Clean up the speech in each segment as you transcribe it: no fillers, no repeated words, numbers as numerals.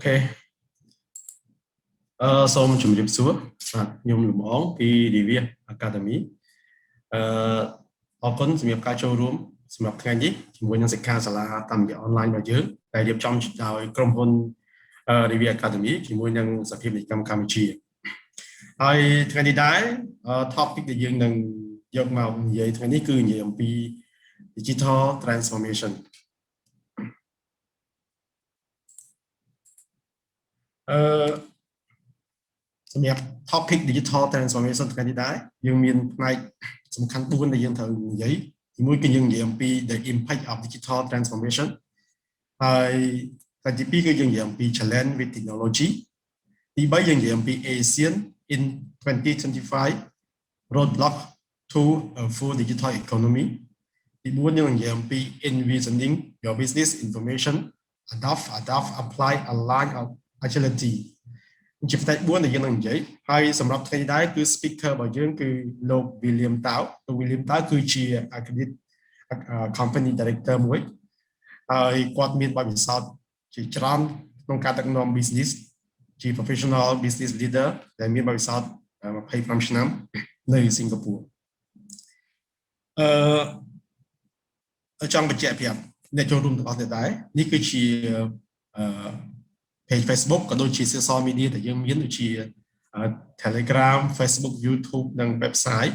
Okay សូមជម្រាបសួរបាទខ្ញុំលំអងពី Reveres Academy អរគុណសម្រាប់ការចូលរួមសម្រាប់ថ្ងៃនេះជាមួយនឹងសិក្ខាសាលាតាមរយៈ online របស់យើងដែលរៀបចំដោយក្រុមហ៊ុន Reveres Academy ជាមួយនឹងសភាពាណិជ្ជកម្មកម្ពុជាហើយថ្ងៃនេះដែរ topic ដែលយើងនឹងយកមកនិយាយថ្ងៃនេះគឺនិយាយអំពី digital transformation សម្រាប់ topic digital transformation ថ្ងៃនេះដែរយើងមានផ្នែកសំខាន់4ដែលយើងត្រូវនិយាយទី1គឺយើងនិយាយអំពី the impact of digital transformation ហើយទី2គឺយើងនិយាយអំពី challenge with technology ទី3យើងនិយាយអំពី Asean in 2025 Roadblocks to a full digital economy ទី4យើងនិយាយអំពី envisioning your business information adopt apply align agility ជាផ្នែក4ដែលយើងនឹងនិយាយហើយសម្រាប់ថ្ងៃនេះដែរគឺ speaker របស់យើងគឺលោក William Tao លោក William Tao គឺជា Accredited company director មួយហើយគាត់មានបទពិសោធន៍ជាច្រើនក្នុងការដឹកនាំ business ជា professional business leader ដែលមានបទពិសោធន៍25ឆ្នាំនៅសិង្ហបុរីចង់បញ្ជាក់ប្រាប់អ្នកចូលរួមទាំងអស់គ្នាដែរនេះគឺជា page Facebook ក៏ដូចជា social media ដែលយើងមានដូចជា Telegram Facebook YouTube និង website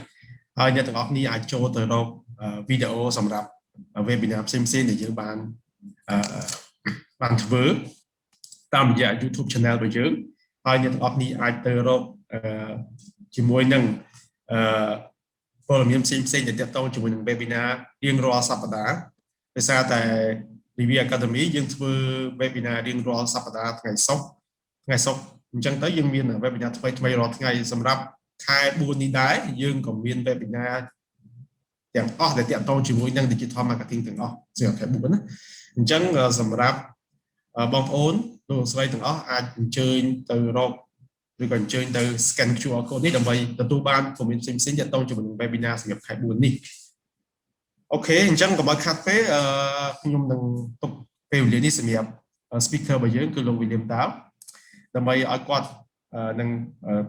ហើយអ្នកទាំងអស់គ្នាអាចចូលទៅរកវីដេអូសម្រាប់ webinar ផ្សេងៗដែលយើងបានធ្វើតាមរយៈ YouTube channel របស់យើងហើយអ្នកទាំងអស់គ្នាអាចទៅរកជាមួយនឹងព័ត៌មានផ្សេងៗដែលទាក់ទងជាមួយនឹង webinar រៀងរាល់សប្តាហ៍ដោយសារតែReveres Academy យើងធ្វើ webinar រៀងរាល់សប្តាហ៍ថ្ងៃសុក្រអញ្ចឹងទៅយើងមាន webinar ថ្មីរាល់ថ្ងៃសម្រាប់ខែ4នេះដែរយើងក៏មាន webinar ទាំងអស់ដែលទាក់ទងជាមួយនឹង digital marketing ទាំងអស់សម្រាប់ខែ4ណាអញ្ចឹងសម្រាប់បងប្អូនលោកស្រីទាំងអស់អាចអញ្ជើញទៅរកឬក៏អញ្ជើញទៅ scan QR code នេះដើម្បីទទួលបានព័ត៌មានផ្សេងៗទាក់ទងជាមួយនឹង webinar សម្រាប់ខែ4នេះអូខេអញ្ចឹងកុំឲ្យខាត់ពេលខ្ញុំនឹងទុកពេលវេលានេះសម្រាប់ speaker របស់យើងគឺលោក William Tao ដើម្បីឲ្យគាត់នឹង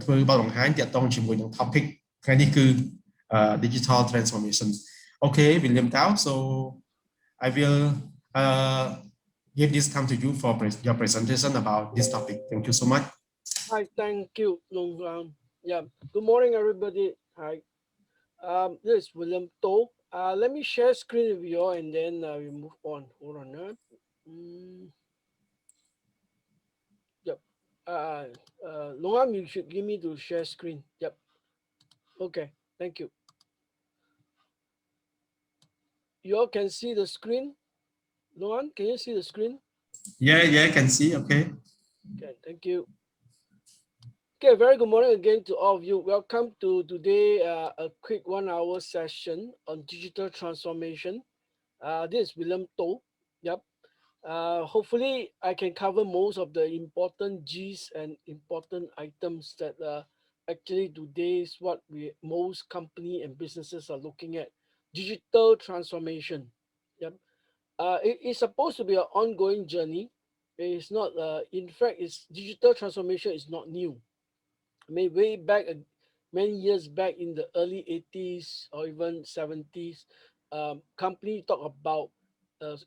ធ្វើបទបង្ហាញទាក់ទងជាមួយនឹង topic ថ្ងៃនេះគឺ digital transformation Okay William Tao so I will give this time to you for your presentation about this topic thank you so much Hi thank you yeah good morning everybody hi this is William Tao let me share screen with you and then we move on. Hold on. Yep. Longham, you should give me to share screen. Yep. Okay. Thank you. You all can see the screen. Longham, can you see the screen? Yeah, I can see. Okay. Okay. Thank you. Okay, very good morning again to all of you. Welcome to today a quick 1-hour session on digital transformation. This is William Tao. Yep. Hopefully, I can cover most of the important G's and important items that actually today is what most company and businesses are looking at. Digital transformation. Yep. It's supposed to be an ongoing journey. It's not. In fact, digital transformation is not new. I mean, way back, many years back in the early 80s or even 70s, company talk about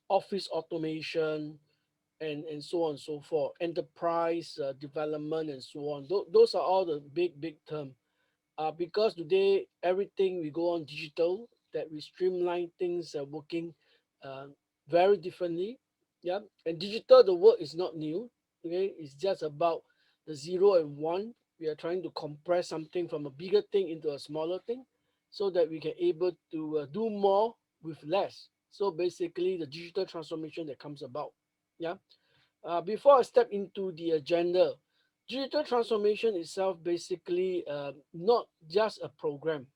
office automation and so on and so forth, enterprise development and so on. Those are all the big term. Because today everything we go on digital, that we streamline things working very differently. Yeah, and digital, the word is not new. Okay, it's just about the 0 and 1. We are trying to compress something from a bigger thing into a smaller thing so that we can able to do more with less. So basically the digital transformation that comes about. Yeah. Before I step into the agenda, digital transformation itself basically not just a program.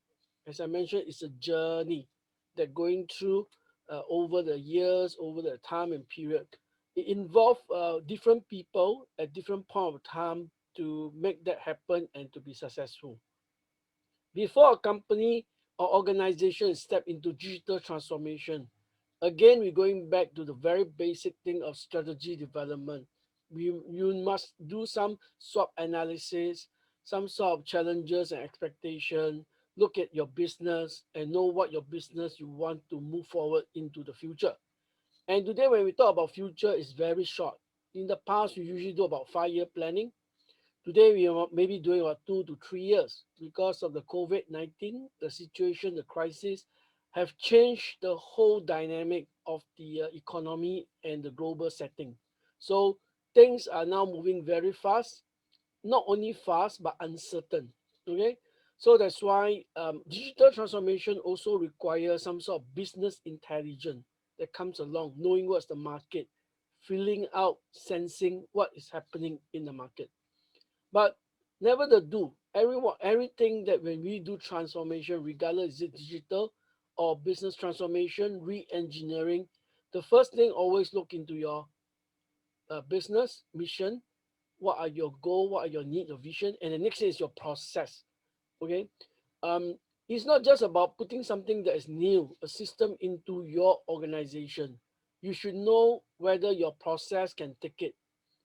As I mentioned, it's a journey that going through over the years, over the time and period. It involves different people at different point of time to make that happen and to be successful. Before a company or organization step into digital transformation, again, we're going back to the very basic thing of strategy development. You must do some SWOT analysis, some sort of challenges and expectation, look at your business and know what your business you want to move forward into the future. And today when we talk about future, it's very short. In the past, we usually do about 5-year planning. Today, we are maybe doing about 2 to 3 years because of the COVID-19, the situation, the crisis have changed the whole dynamic of the economy and the global setting. So things are now moving very fast, not only fast, but uncertain. Okay. So that's why digital transformation also requires some sort of business intelligence that comes along, knowing what's the market, filling out, sensing what is happening in the market. But never the do. Everything that when we do transformation, regardless is it digital or business transformation, re-engineering, the first thing always look into your business mission. What are your goal? What are your need, your vision? And the next thing is your process. Okay. Um, it's not just about putting something that is new, a system into your organization. You should know whether your process can take it.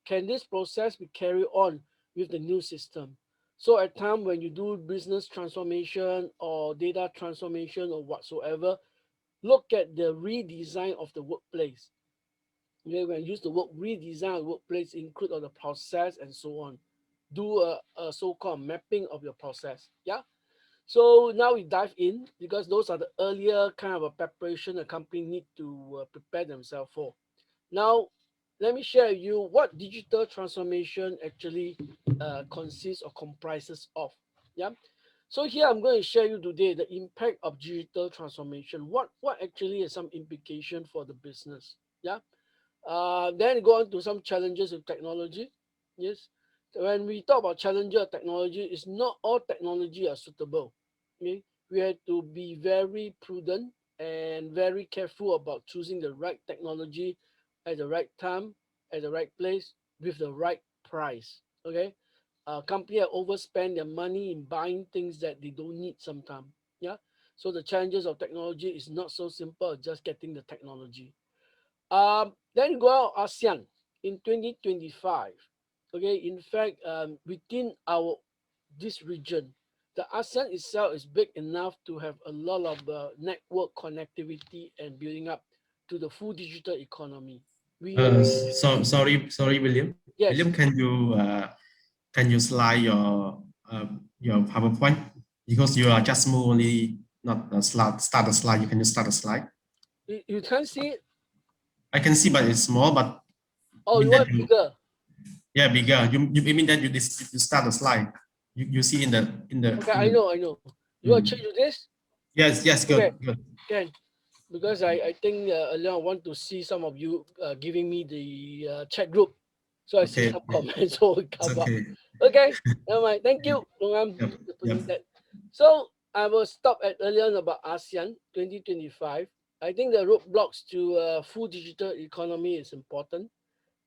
Can this process be carried on with the new system? So at time when you do business transformation or data transformation or whatsoever, look at the redesign of the workplace. Okay, when you use the word redesign of the workplace, include all the process and so on. Do a so-called mapping of your process. Yeah. So now we dive in because those are the earlier kind of a preparation a company need to prepare themselves for. Now, let me share with you what digital transformation actually consists or comprises of. Yeah. So here I'm going to share you today the impact of digital transformation. What actually is some implication for the business? Yeah. Then go on to some challenges with technology. Yes. When we talk about challenges of technology, it's not all technology are suitable. Okay. We have to be very prudent and very careful about choosing the right technology at the right time, at the right place, with the right price. Okay. Company have overspend their money in buying things that they don't need sometimes. Yeah. So the challenges of technology is not so simple, just getting the technology. Then go out ASEAN in 2025. Okay, in fact, within our this region, the ASEAN itself is big enough to have a lot of network connectivity and building up to the full digital economy. We Sorry, William. William, yes, can you slide your PowerPoint because you are just move only not the slide start the slide. You can just start the slide. you can't see it. I can see, but it's small. But Oh, mean you that want bigger? yeah bigger. You mean that you start the slide. You see Okay, in the I know. You want to mm. change to this? Yes, Okay, good. can. Because I think earlier I want to see some of you giving me the chat group. So I see Okay, some comments so it it's come up. okay. Okay, never mind. Thank you, Longam, Yep, for yep. putting that. So I will stop at earlier on about ASEAN 2025. I think the roadblocks to full digital economy is important.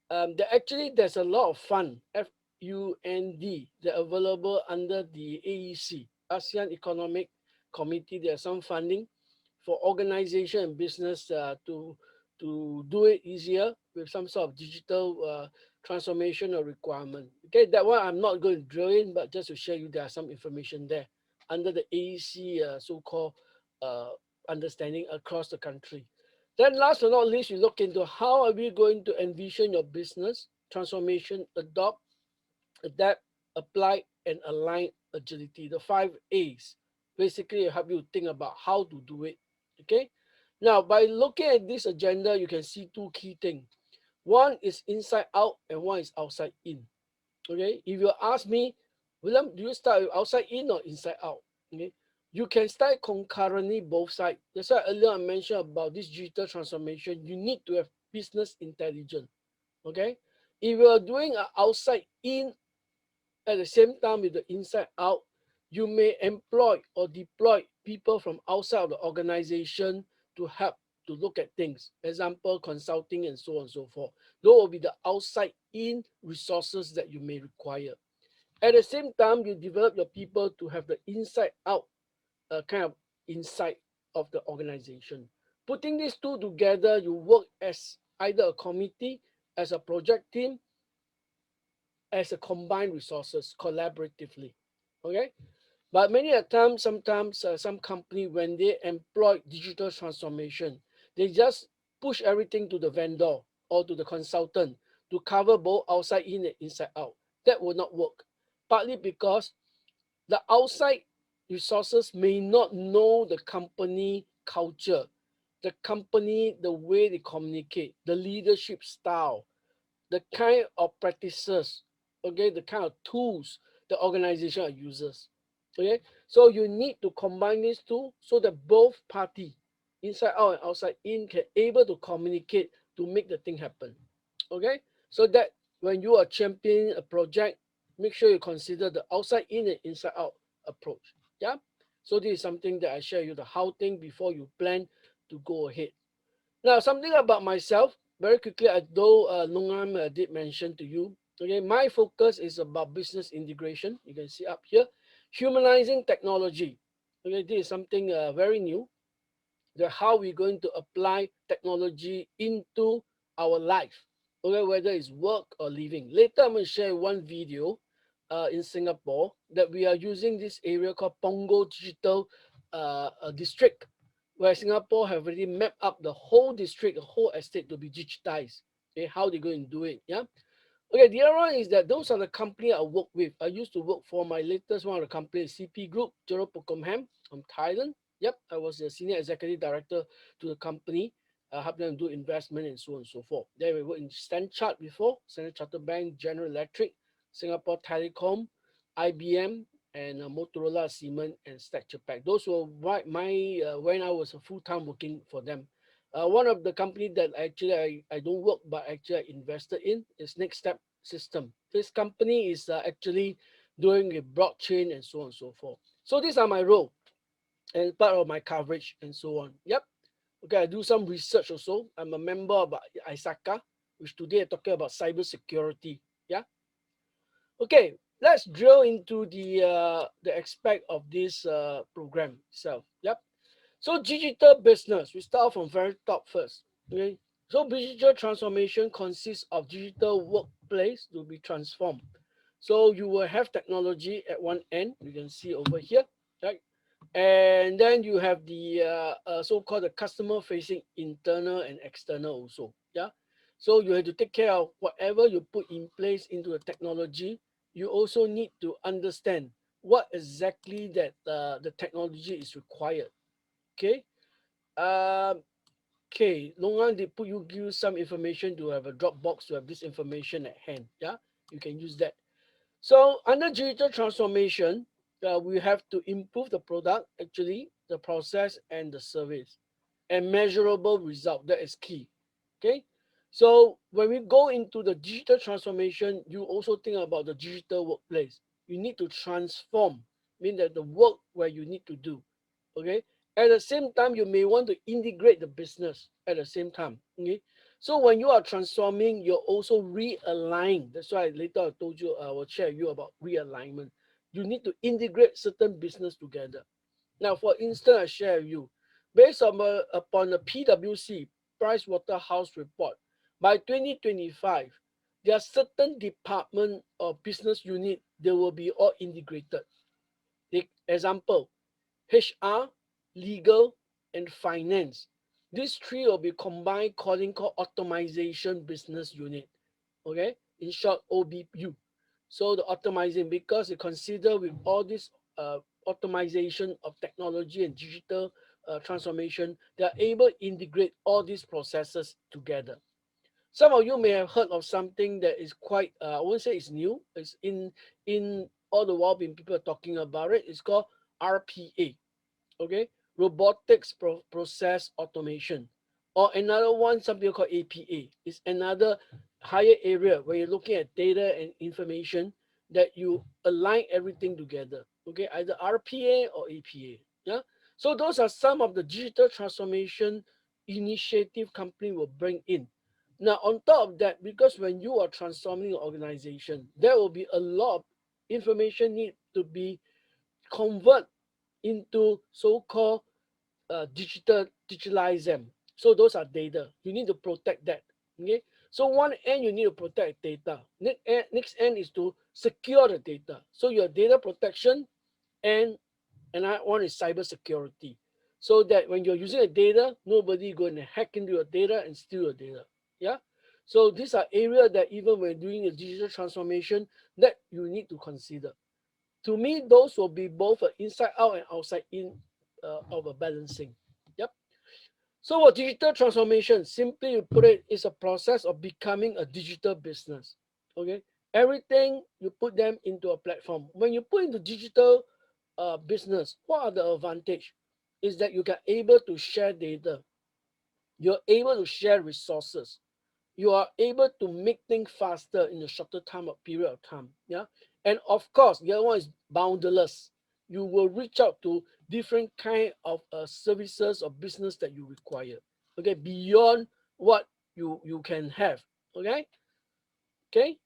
There's a lot of fund, FUND, that available under the AEC, ASEAN Economic Committee. There's some funding for organization and business to do it easier with some sort of digital transformation or requirement. Okay, that one I'm not going to drill in, but just to share you there are some information there under the AEC so-called uh, understanding across the country. Then last but not least, you look into how are we going to envision your business transformation, adopt, adapt, apply, and align agility. The 5 A's basically help you think about how to do it. Okay. Now, by looking at this agenda, you can see two key things. One is inside out and one is outside in. Okay. If you ask me, William, do you start with outside in or inside out? Okay. You can start concurrently both sides. That's why earlier I mentioned about this digital transformation. You need to have business intelligence. Okay. If you are doing an outside in at the same time with the inside out, you may employ or deploy people from outside of the organization to help to look at things. Example, consulting and so on and so forth. Those will be the outside in resources that you may require. At the same time, you develop your people to have the inside out kind of insight of the organization. Putting these two together, you work as either a committee, as a project team, as a combined resources collaboratively. Okay, but many a time, sometimes some company when they employ digital transformation, they just push everything to the vendor or to the consultant to cover both outside in and inside out. That will not work. Partly because the outside resources may not know the company culture, the company, the way they communicate, the leadership style, the kind of practices, okay, the kind of tools the organization uses. Okay, so you need to combine these two so that both party, inside out and outside in, can able to communicate to make the thing happen. Okay, so that when you are championing a project, make sure you consider the outside in and inside out approach. Yeah, so this is something that I share you the how thing before you plan to go ahead. Now, something about myself, very quickly, though Nongam did mention to you, okay, my focus is about business integration. You can see up here, humanizing technology. Okay, this is something very new, that how we're going to apply technology into our life, okay, whether it's work or living. Later, I'm going to share one video in Singapore that we are using this area called Pongo Digital District, where Singapore have already mapped up the whole district, the whole estate to be digitized. Okay, how they're going to do it, yeah. Okay, the other one is that those are the company I work with. I used to work for my latest one of the company, CP Group, Jero Pokomham from Thailand. Yep, I was the senior executive director to the company, help them do investment and so on and so forth. Then we worked in Stanchart before, Standard Chartered Bank, General Electric, Singapore Telecom, IBM, and Motorola, Siemens, and Stature Pack. Those were my when I was full time working for them. One of the company that actually I don't work but actually I invested in is Next Step System. This company is actually doing a blockchain and so on and so forth. So these are my role and part of my coverage and so on. Yep. Okay, I do some research also. I'm a member of ISACA, which today I'm talking about cyber security. Yeah. Okay, let's drill into the aspect of this program itself. Yep. So digital business, we start from very top first. Okay. So digital transformation consists of digital workplace to be transformed. So you will have technology at one end, you can see over here, right? And then you have the so-called the customer-facing internal and external also. Yeah. So you have to take care of whatever you put in place into the technology. You also need to understand what exactly that the technology is required. Okay. Um, okay. Longan they put you give you some information to have a Dropbox to have this information at hand. Yeah. You can use that. So under digital transformation, we have to improve the product, actually, the process and the service, and measurable result. That is key. Okay. So when we go into the digital transformation, you also think about the digital workplace. You need to transform, mean that the work where you need to do. Okay. At the same time, you may want to integrate the business at the same time. Okay. So when you are transforming, you're also realigning. That's why later I told you, I will share you about realignment. You need to integrate certain business together. Now, for instance, I share with you, based on upon the PwC, Price Waterhouse report, by 2025, there are certain department or business unit, they will be all integrated. Example, HR, legal, and finance. These three will be combined, calling called optimization business unit. Okay, in short, OBU. So the optimizing, because they consider with all this optimization of technology and digital transformation, they are able to integrate all these processes together. Some of you may have heard of something that is quite, I won't say it's new. It's in all the while when people are talking about it. It's called RPA. Okay, robotics process automation, or another one some people call APA. It's another higher area where you're looking at data and information that you align everything together. Okay, either RPA or APA. Yeah, so those are some of the digital transformation initiative company will bring in. Now on top of that, because when you are transforming your organization, there will be a lot of information need to be convert into so-called digitalize them. So those are data. You need to protect that. Okay. So one end you need to protect data. Next end is to secure the data. So your data protection and another one is cyber security. So that when you're using the data, nobody going to hack into your data and steal your data. Yeah. So these are areas that even when doing a digital transformation that you need to consider. To me, those will be both an inside out and outside in of a balancing. Yep. So what digital transformation, simply you put it, is a process of becoming a digital business. Okay. Everything you put them into a platform. When you put into digital business, what are the advantage? Is that you are able to share data. You're able to share resources. You are able to make things faster in a shorter time or period of time. Yeah. And of course, the other one is boundless. You will reach out to different kind of services or business that you require. Okay, beyond what you can have. Okay. Okay.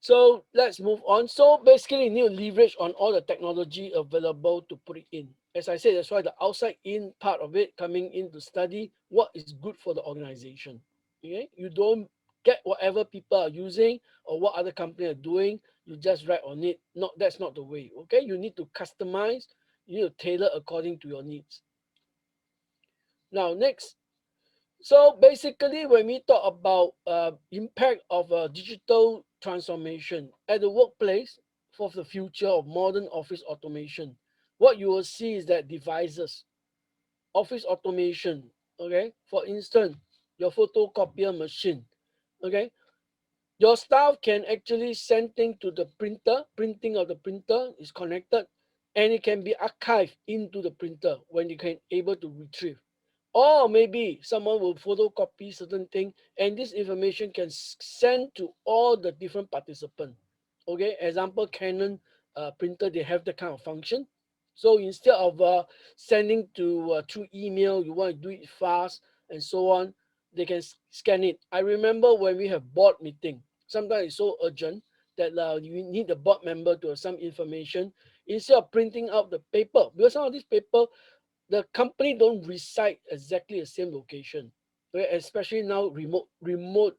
So let's move on. So basically, you need to leverage on all the technology available to put it in. As I said, that's why the outside in part of it coming in to study what is good for the organization. Okay, you don't get whatever people are using or what other companies are doing. You just write on it. Not that's not the way. Okay, you need to customize. You need to tailor according to your needs. Now next, so basically, when we talk about impact of digital transformation at the workplace for the future of modern office automation, what you will see is that devices, office automation, okay, for instance, your photocopier machine, okay, your staff can actually send things to the printer, printing of the printer is connected, and it can be archived into the printer when you can able to retrieve. Or maybe someone will photocopy certain thing, and this information can send to all the different participants. Okay, example, Canon printer, they have that kind of function. So instead of sending to through email, you want to do it fast and so on, they can scan it. I remember when we have board meeting, sometimes it's so urgent that you need the board member to have some information. Instead of printing out the paper, because some of this paper the company don't reside exactly the same location, okay? Especially now remote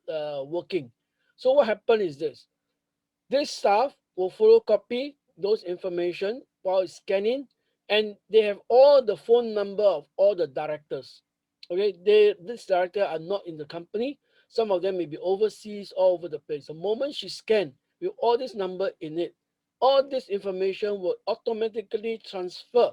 working. So what happened is this staff will photocopy those information while scanning, and they have all the phone number of all the directors. Okay, this director are not in the company. Some of them may be overseas, all over the place. The moment she scan with all this number in it, all this information will automatically transfer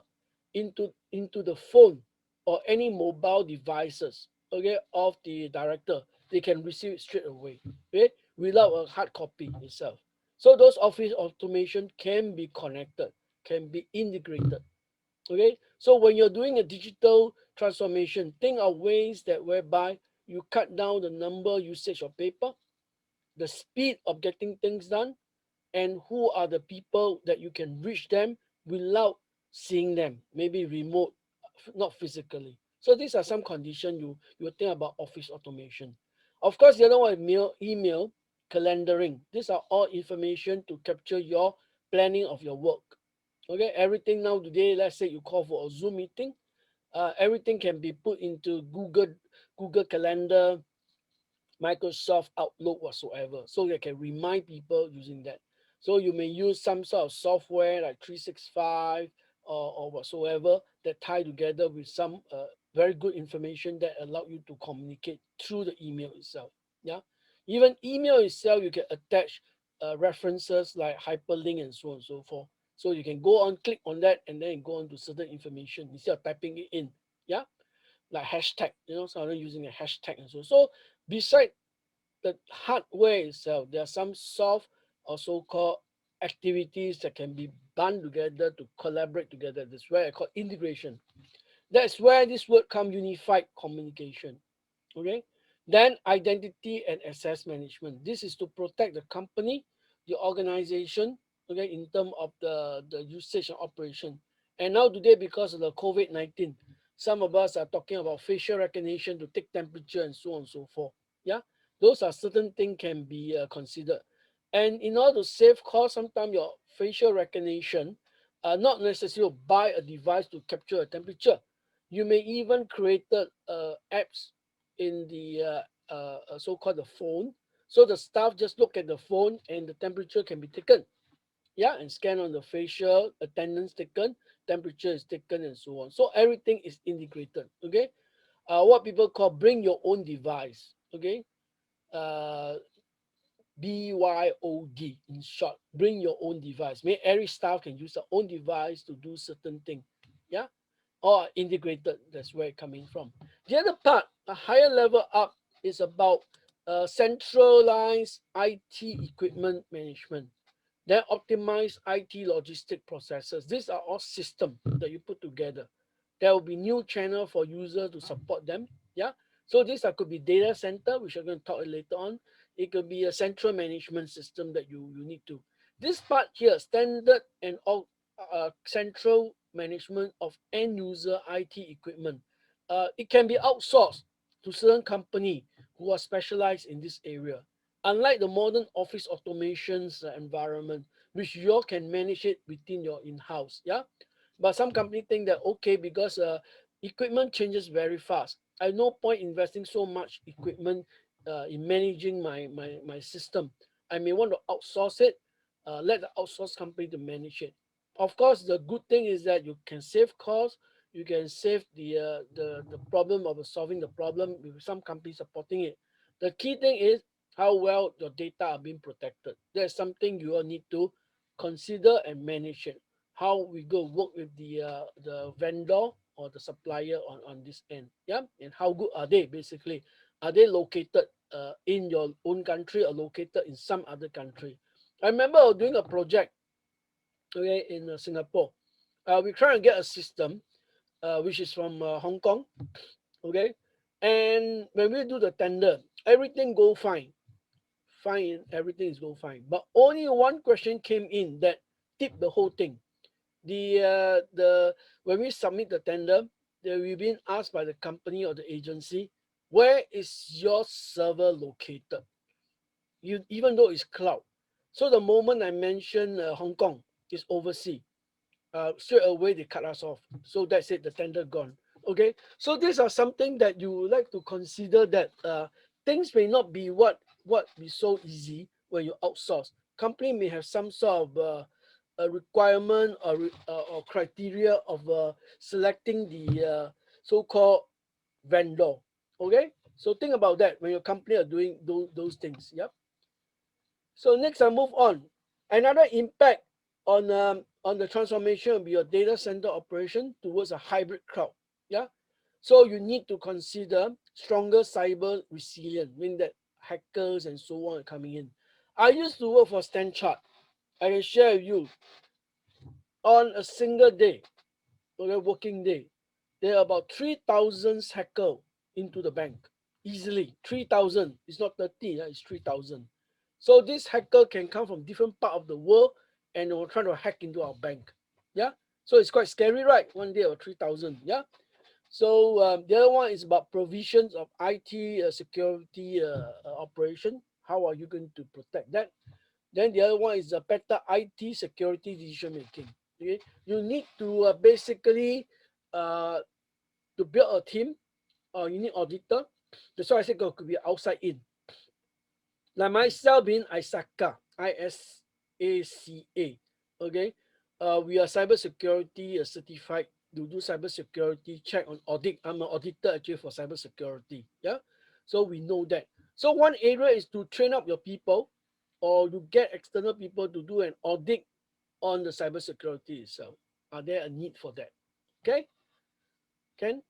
into the phone or any mobile devices, okay, of the director. They can receive it straight away, okay, without a hard copy itself. So those office automation can be connected, can be integrated. Okay. So when you're doing a digital transformation, think of ways that whereby you cut down the number usage of paper, the speed of getting things done, and who are the people that you can reach them without seeing them, maybe remote, not physically. So these are some conditions you think about office automation. Of course, the other one is email, calendaring. These are all information to capture your planning of your work. Okay, everything now today, let's say you call for a Zoom meeting, everything can be put into Google Calendar, Microsoft Outlook whatsoever. So they can remind people using that. So you may use some sort of software like 365 or whatsoever that tie together with some very good information that allow you to communicate through the email itself. Yeah. Even email itself, you can attach references like hyperlink and so on and so forth. So you can go on, click on that, and then go on to certain information instead of typing it in. Yeah, like hashtag, so I'm using a hashtag and so. So beside the hardware itself, there are some soft or so-called activities that can be done together to collaborate together. That's where I call integration. That's where this word comes, unified communication. Okay. Then identity and access management. This is to protect the company, the organization, okay, in terms of the usage and operation. And now today, because of the COVID-19, some of us are talking about facial recognition to take temperature and so on and so forth. Yeah, those are certain things can be considered. And in order to save cost, sometimes your facial recognition, not necessarily buy a device to capture a temperature. You may even create apps in the so-called the phone So the staff just look at the phone and the temperature can be taken. Yeah, and scan on the facial, attendance taken, temperature is taken, and so on. So everything is integrated. Okay, what people call bring your own device. Okay, uh, BYOD in short, bring your own device. May every staff can use their own device to do certain thing. Yeah, or integrated. That's where it coming from. The other part, a higher level up, is about centralized IT equipment management. Then optimize IT logistic processes. These are all systems that you put together. There will be new channel for user to support them. Yeah. So this could be data center, which I'm going to talk later on. It could be a central management system that you need to. This part here, standard and all central management of end user IT equipment. It can be outsourced to certain company who are specialized in this area. Unlike the modern office automations environment, which you all can manage it within your in-house, yeah. But some company think that okay, because equipment changes very fast. I have no point investing so much equipment in managing my system. I may want to outsource it, let the outsource company to manage it. Of course, the good thing is that you can save costs. You can save the problem of solving the problem with some companies supporting it. The key thing is how well your data are being protected. That's something you all need to consider and manage it. How we go work with the vendor or the supplier on this end. Yeah, and how good are they basically? Are they located in your own country or located in some other country? I remember doing a project, okay, in Singapore. We try to get a system which is from Hong Kong, okay, and when we do the tender, everything go fine, everything is go fine, but only one question came in that tipped the whole thing. The When we submit the tender, we've been asked by the company or the agency, where is your server located? You, even though it's cloud. So the moment I mention Hong Kong is overseas, straight away they cut us off. So that's it, the tender gone. Okay, so these are something that you would like to consider, that things may not be what be so easy when you outsource. Company may have some sort of a requirement or criteria of selecting the so-called vendor. Okay, so think about that when your company are doing those things. Yep. So next I move on. Another impact on the transformation will be your data center operation towards a hybrid cloud. Yeah. So you need to consider stronger cyber resilience, meaning that hackers and so on are coming in. I used to work for Stanchart. I can share with you, on a single day, okay, working day, there are about 3,000 hackers into the bank. Easily. 3,000. It's not 30, it's 3,000. So this hacker can come from different part of the world and will try to hack into our bank. Yeah. So it's quite scary, right? One day or 3,000. Yeah. So the other one is about provisions of IT security operation. How are you going to protect that? Then the other one is a better IT security decision making. Okay, you need to basically uh, to build a team. You need auditor. That's why I said it could be outside in. Like myself being ISACA, ISACA. Okay, we are cybersecurity certified to do cybersecurity check on audit. I'm an auditor actually for cybersecurity. Yeah, so we know that. So one area is to train up your people, or you get external people to do an audit on the cybersecurity itself. Are there a need for that? Okay, Ken?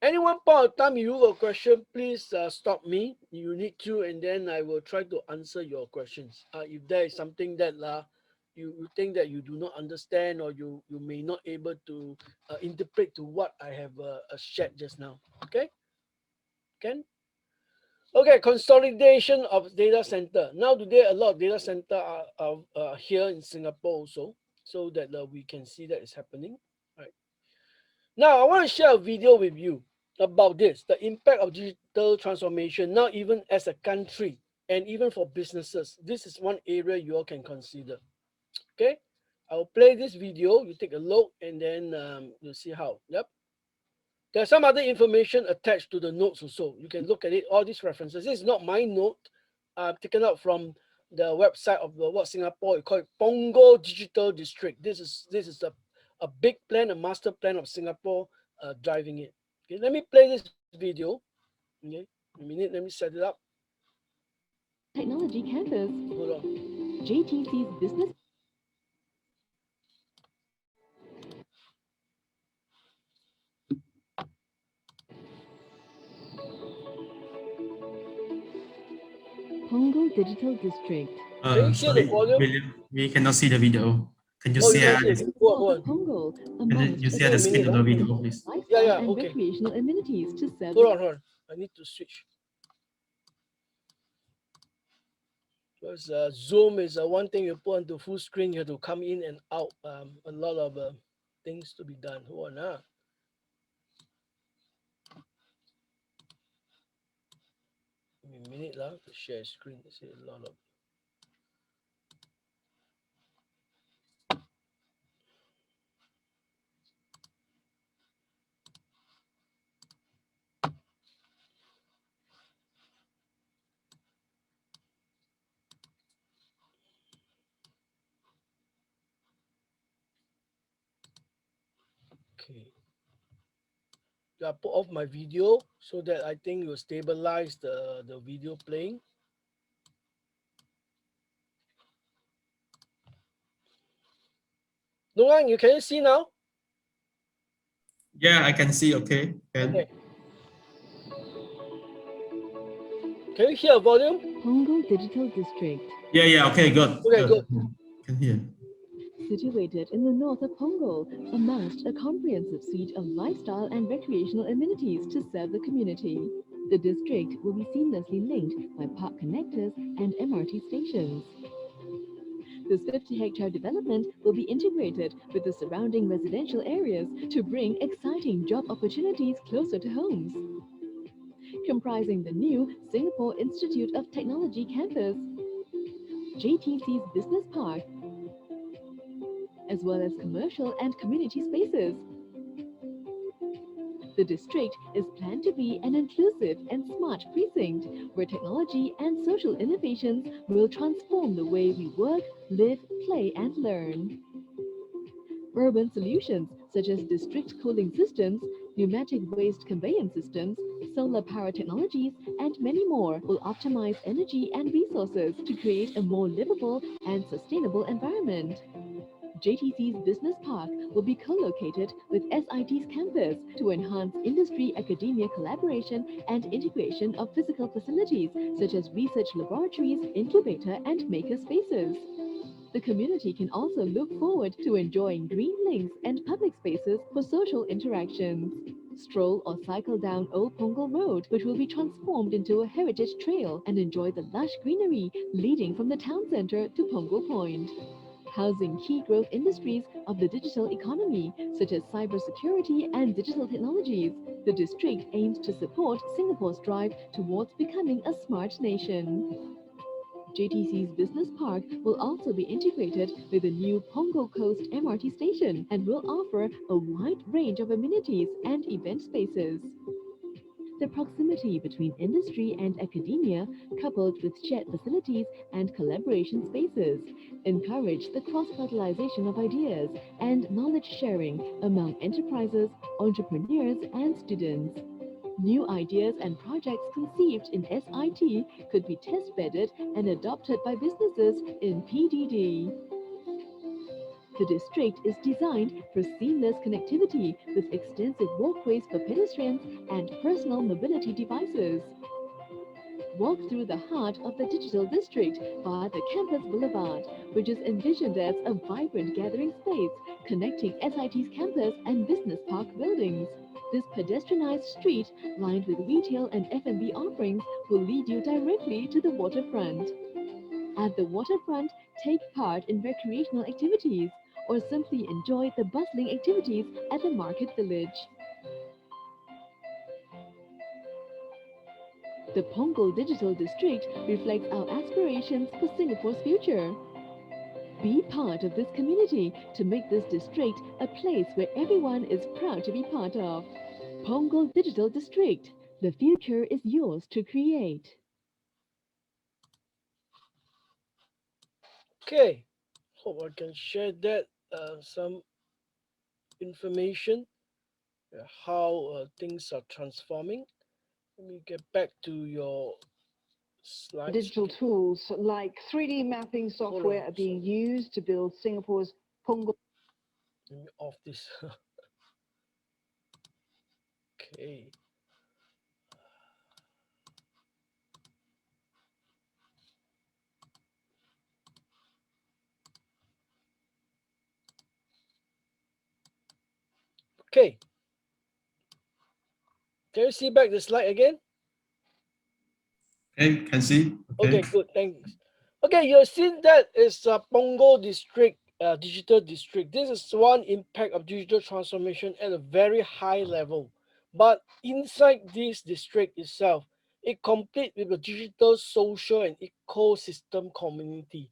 Any one point of time you have a question, please stop me. You need to, and then I will try to answer your questions. If there is something that you think that you do not understand, or you may not able to interpret to what I have shared just now. Okay, Ken? Okay, consolidation of data center. Now today, a lot of data center are here in Singapore also, so that we can see that it's happening. Right. Now, I want to share a video with you about this, the impact of digital transformation, now even as a country and even for businesses. This is one area you all can consider. Okay, I'll play this video. You take a look and then you'll see how. Yep. There's some other information attached to the notes also. You can look at it, all these references. This is not my note. taken out from the website of the Singapore. We call it Punggol Digital District. This is a big plan, a master plan of Singapore driving it. Okay, let me play this video. Okay, a minute, let me set it up. Technology campus. Hold on. JTC's business. Punggol Digital District. Can you hear the Sorry, volume? William, we cannot see the video. Can you Oh, you share can see this? it. Go on. Punggol, Can you share a the screen minute, of the video, please? Yeah, lifestyle and okay. recreational amenities to serve. Hold on. I need to switch. Because Zoom is one thing you put onto full screen, you have to come in and out. A lot of things to be done. Hold on. Give me a minute to share screen. I see a lot of. Okay. I put off my video so that I think it will stabilize the video playing. Noang, you can see now? Yeah, I can see. Okay. Okay. Can you hear volume? Punggol Digital District. Yeah. Okay, good. Okay, good. Can hear. Situated in the north of Punggol, amongst a comprehensive suite of lifestyle and recreational amenities to serve the community. The district will be seamlessly linked by park connectors and MRT stations. This 50-hectare development will be integrated with the surrounding residential areas to bring exciting job opportunities closer to homes. Comprising the new Singapore Institute of Technology campus, JTC's Business Park, as well as commercial and community spaces. The district is planned to be an inclusive and smart precinct where technology and social innovations will transform the way we work, live, play, and learn. Urban solutions such as district cooling systems, pneumatic waste conveyance systems, solar power technologies, and many more will optimize energy and resources to create a more livable and sustainable environment. JTC's Business Park will be co-located with SIT's campus to enhance industry-academia collaboration and integration of physical facilities such as research laboratories, incubator, and maker spaces. The community can also look forward to enjoying green links and public spaces for social interactions. Stroll or cycle down Old Punggol Road, which will be transformed into a heritage trail, and enjoy the lush greenery leading from the town centre to Punggol Point. Housing key growth industries of the digital economy, such as cybersecurity and digital technologies, the district aims to support Singapore's drive towards becoming a smart nation. JTC's Business Park will also be integrated with the new Punggol Coast MRT station and will offer a wide range of amenities and event spaces. The proximity between industry and academia, coupled with shared facilities and collaboration spaces, encourage the cross-fertilization of ideas and knowledge sharing among enterprises, entrepreneurs, and students. New ideas and projects conceived in SIT could be test-bedded and adopted by businesses in PDD. The district is designed for seamless connectivity with extensive walkways for pedestrians and personal mobility devices. Walk through the heart of the digital district via the campus Boulevard, which is envisioned as a vibrant gathering space connecting SIT's campus and business park buildings. This pedestrianized street, lined with retail and F&B offerings, will lead you directly to the waterfront. At the waterfront, take part in recreational activities or simply enjoy the bustling activities at the market village. The Punggol Digital District reflects our aspirations for Singapore's future. Be part of this community to make this district a place where everyone is proud to be part of. Punggol Digital District. The future is yours to create. Okay, hope I can share that some information how things are transforming. Let me get back to your slides. Digital tools like 3D mapping software are being used to build Singapore's Punggol. Let me off this. Okay. Okay. Can you see back the slide again? Okay, can see. Okay, good. Thanks. Okay, you've seen that is Punggol district, digital district. This is one impact of digital transformation at a very high level. But inside this district itself, it complete with a digital, social, and ecosystem community.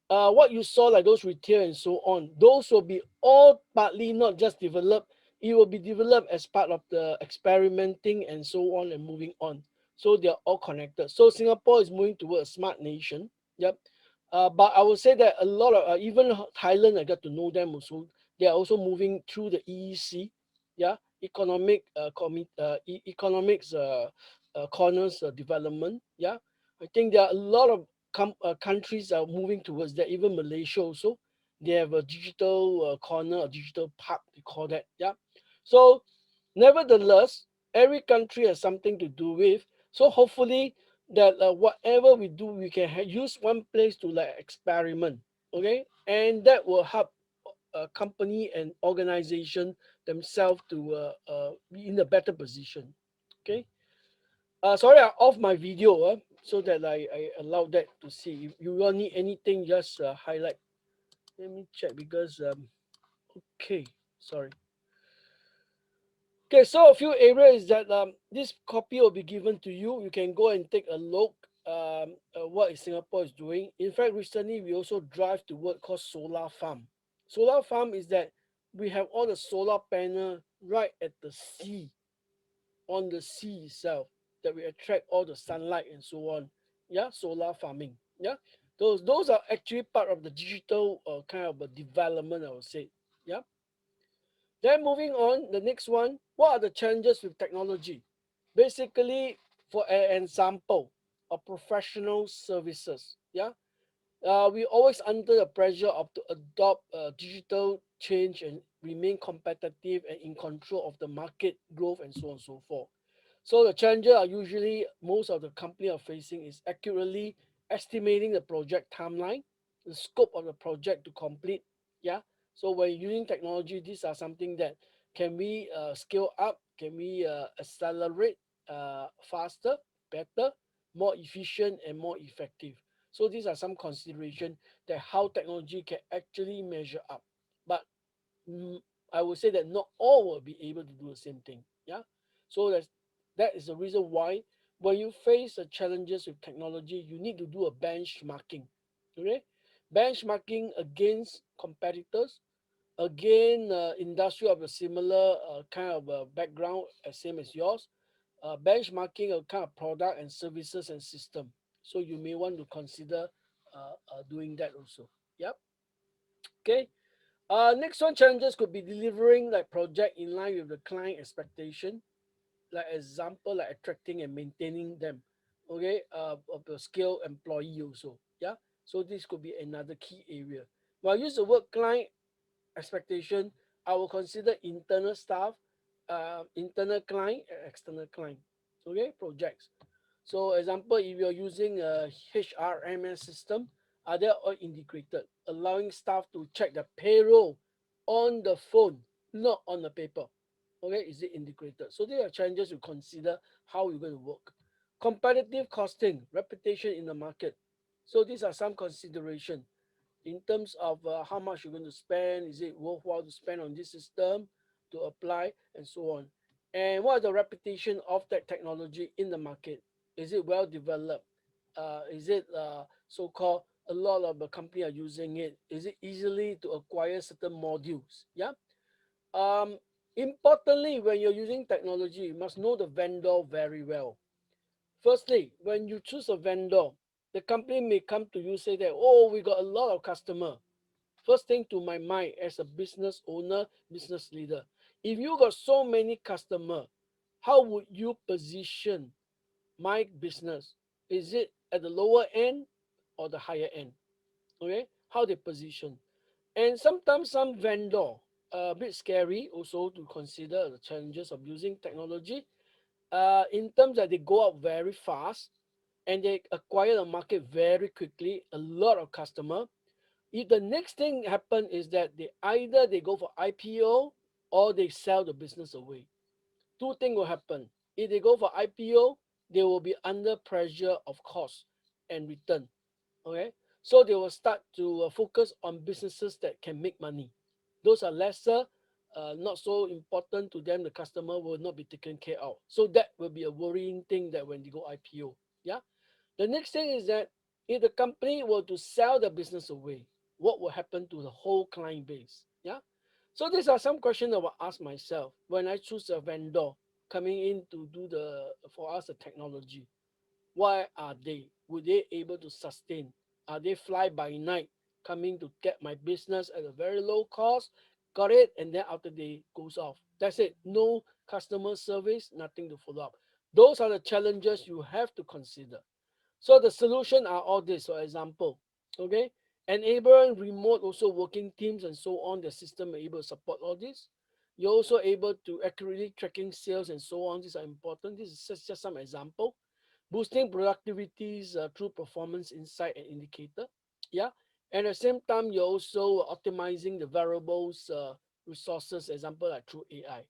What you saw, like those retail and so on, those will be all partly not just developed, it will be developed as part of the experimenting and so on and moving on. So they're all connected. So Singapore is moving towards a smart nation. Yep. But I would say that a lot of even Thailand, I got to know them also. They are also moving through the EEC, yeah, economics corners development. Yeah, I think there are a lot of countries are moving towards that. Even Malaysia also, they have a digital corner, a digital park, they call that. Yeah. So, nevertheless, every country has something to do with. So hopefully that whatever we do, we can use one place to like experiment. Okay, and that will help a company and organization themselves to be in a better position. Okay. Sorry, I off my video so that I allow that to see. If you will need anything, just highlight. Let me check because okay, sorry. Okay, so a few areas that this copy will be given to you. You can go and take a look what Singapore is doing. In fact, recently we also drive to what called solar farm. Solar farm is that we have all the solar panel right at the sea, on the sea itself, that we attract all the sunlight and so on. Yeah, solar farming. Yeah, those are actually part of the digital kind of a development, I would say. Yeah. Then moving on, the next one, what are the challenges with technology? Basically, for an example, of professional services. Yeah, we always under the pressure of to adopt digital change and remain competitive and in control of the market growth and so on and so forth. So the challenges are usually most of the company are facing is accurately estimating the project timeline, the scope of the project to complete. Yeah. So when using technology, these are something that can we scale up, can we accelerate faster, better, more efficient, and more effective. So these are some consideration that how technology can actually measure up. But mm, I would say that not all will be able to do the same thing. Yeah. So that is the reason why when you face the challenges with technology, you need to do a benchmarking. Okay, benchmarking against competitors, again, industry of a similar kind of background, same as yours, benchmarking a kind of product and services and system. So you may want to consider doing that also. Yep. Okay. Next one, challenges could be delivering like project in line with the client expectation. Like example, like attracting and maintaining them. Okay, of the skilled employee also. Yeah. So this could be another key area. When I use the word client expectation, I will consider internal staff, internal client, and external client. Okay, projects. So example, if you're using a HRMS system, are they all integrated, allowing staff to check the payroll on the phone, not on the paper. Okay, is it integrated? So there are challenges to consider how you're going to work. Competitive costing, reputation in the market. So these are some consideration in terms of how much you're going to spend. Is it worthwhile to spend on this system to apply and so on? And what is the reputation of that technology in the market? Is it well developed? Is it so-called a lot of the company are using it? Is it easily to acquire certain modules? Yeah. Um, Importantly, when you're using technology, you must know the vendor very well. Firstly, when you choose a vendor, the company may come to you say that, oh, we got a lot of customer. First thing to my mind as a business owner, business leader, if you got so many customer, how would you position my business? Is it at the lower end or the higher end? Okay, how they position. And sometimes some vendor, a bit scary also to consider the challenges of using technology, in terms that they go up very fast and they acquire the market very quickly, a lot of customer. If the next thing happen is that they either they go for IPO or they sell the business away. Two things will happen. If they go for IPO, they will be under pressure of cost and return. Okay, so they will start to focus on businesses that can make money. Those are lesser, not so important to them. The customer will not be taken care of. So that will be a worrying thing that when they go IPO. Yeah. The next thing is that if the company were to sell the business away, what will happen to the whole client base? Yeah. So these are some questions I will ask myself when I choose a vendor coming in to do the for us the technology. Why are they? Would they able to sustain? Are they fly by night coming to get my business at a very low cost? Got it, and then after they goes off. That's it. No customer service, nothing to follow up. Those are the challenges you have to consider. So the solution are all this, for example, okay, enabling remote also working teams and so on. The system are able to support all this. You're also able to accurately tracking sales and so on. These are important. This is just some example. Boosting productivities through performance insight and indicator. Yeah, and at the same time, you're also optimizing the variables resources, example like through AI.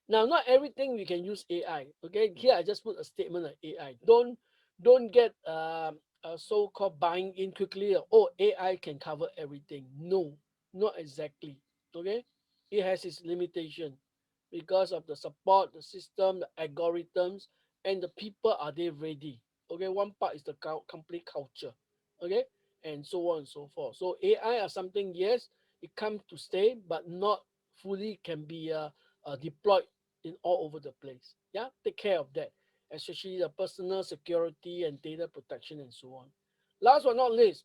Now, not everything we can use AI. Okay, here I just put a statement of AI. Don't get a so-called buying in quickly. Oh, AI can cover everything. No, not exactly. Okay, it has its limitation because of the support, the system, the algorithms, and the people are they ready. Okay, one part is the complete culture. Okay, and so on and so forth. So AI are something, yes, it comes to stay, but not fully can be deployed in all over the place. Yeah, take care of that, especially the personal security and data protection and so on. Last but not least,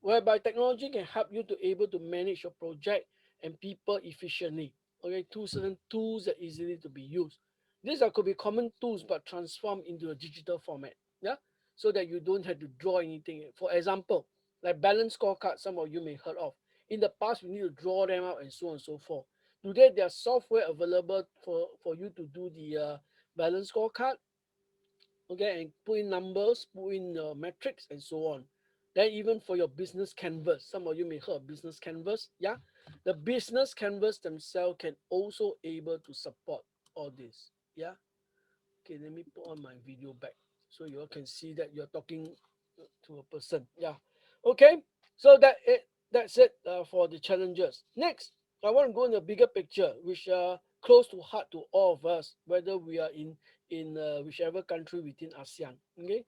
whereby technology can help you to able to manage your project and people efficiently. Okay, two certain tools that easily to be used. These are could be common tools but transformed into a digital format. Yeah, so that you don't have to draw anything. For example, like balance scorecard, some of you may heard of. In the past, we need to draw them out and so on and so forth. Today, there are software available for you to do the balance scorecard, okay, and put in numbers, put in metrics, and so on. Then even for your business canvas, some of you may heard of business canvas. Yeah, the business canvas themselves can also able to support all this. Yeah. Okay, let me put on my video back so you all can see that you're talking to a person. Yeah. Okay. So that's it for the challenges. Next, I want to go in a bigger picture, which close to heart to all of us, whether we are in whichever country within ASEAN. Okay.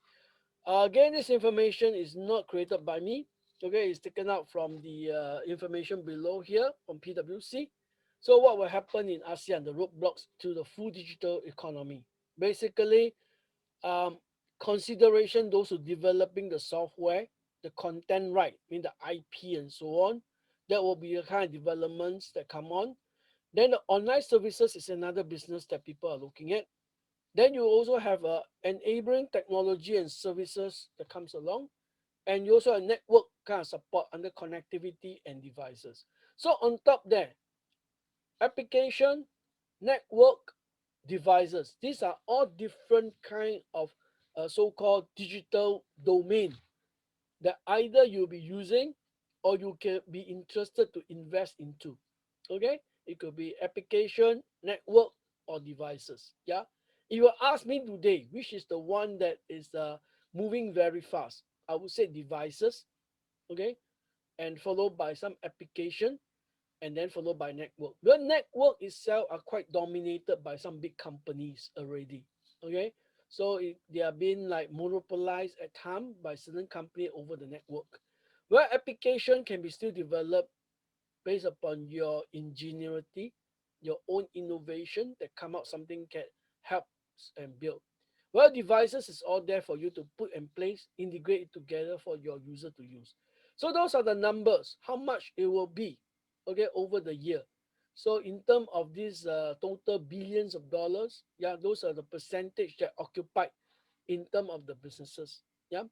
Again, this information is not created by me. Okay, it's taken out from the information below here from PwC. So what will happen in ASEAN, the roadblocks to the full digital economy? Basically, um, consideration those who developing the software, the content right, I mean the IP and so on. That will be the kind of developments that come on. Then the online services is another business that people are looking at. Then you also have a enabling technology and services that comes along, and you also have network kind of support under connectivity and devices. So on top there, application, network, devices. These are all different kind of so-called digital domain that either you'll be using or you can be interested to invest into. Okay, it could be application, network, or devices. Yeah, if you ask me today which is the one that is moving very fast, I would say devices. Okay, and followed by some application, and then followed by network. The network itself are quite dominated by some big companies already. Okay, so they are being like monopolized at time by certain company over the network. Where application can be still developed based upon your ingenuity, your own innovation that come out something can help and build. Well, devices is all there for you to put in place, integrate it together for your user to use. So those are the numbers, how much it will be, okay, over the year. So in terms of these total billions of dollars, yeah, those are the percentage that occupied in terms of the businesses. Yeah.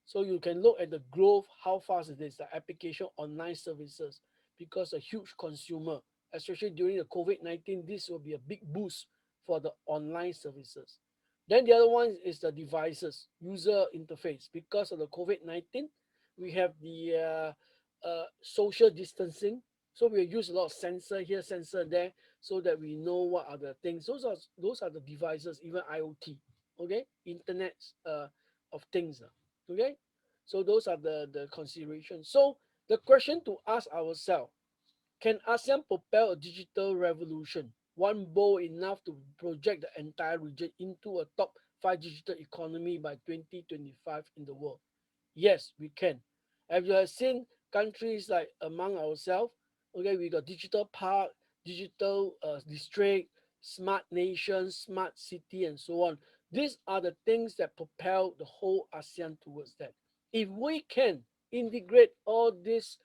So you can look at the growth, how fast it is, the application online services, because a huge consumer, especially during the COVID-19, this will be a big boost for the online services. Then the other one is the devices, user interface. Because of the COVID-19, we have the social distancing. So we use a lot of sensor here, sensor there, so that we know what are the things. Those are the devices, even IoT, okay, Internet of things. Okay, so those are the considerations. So the question to ask ourselves: can ASEAN propel a digital revolution, one bold enough to project the entire region into a top 5 digital economy by 2025 in the world? Yes, we can. As you have seen, countries like among ourselves, okay, we got digital park, digital district, smart nation, smart city, and so on. These are the things that propel the whole ASEAN towards that. If we can integrate all these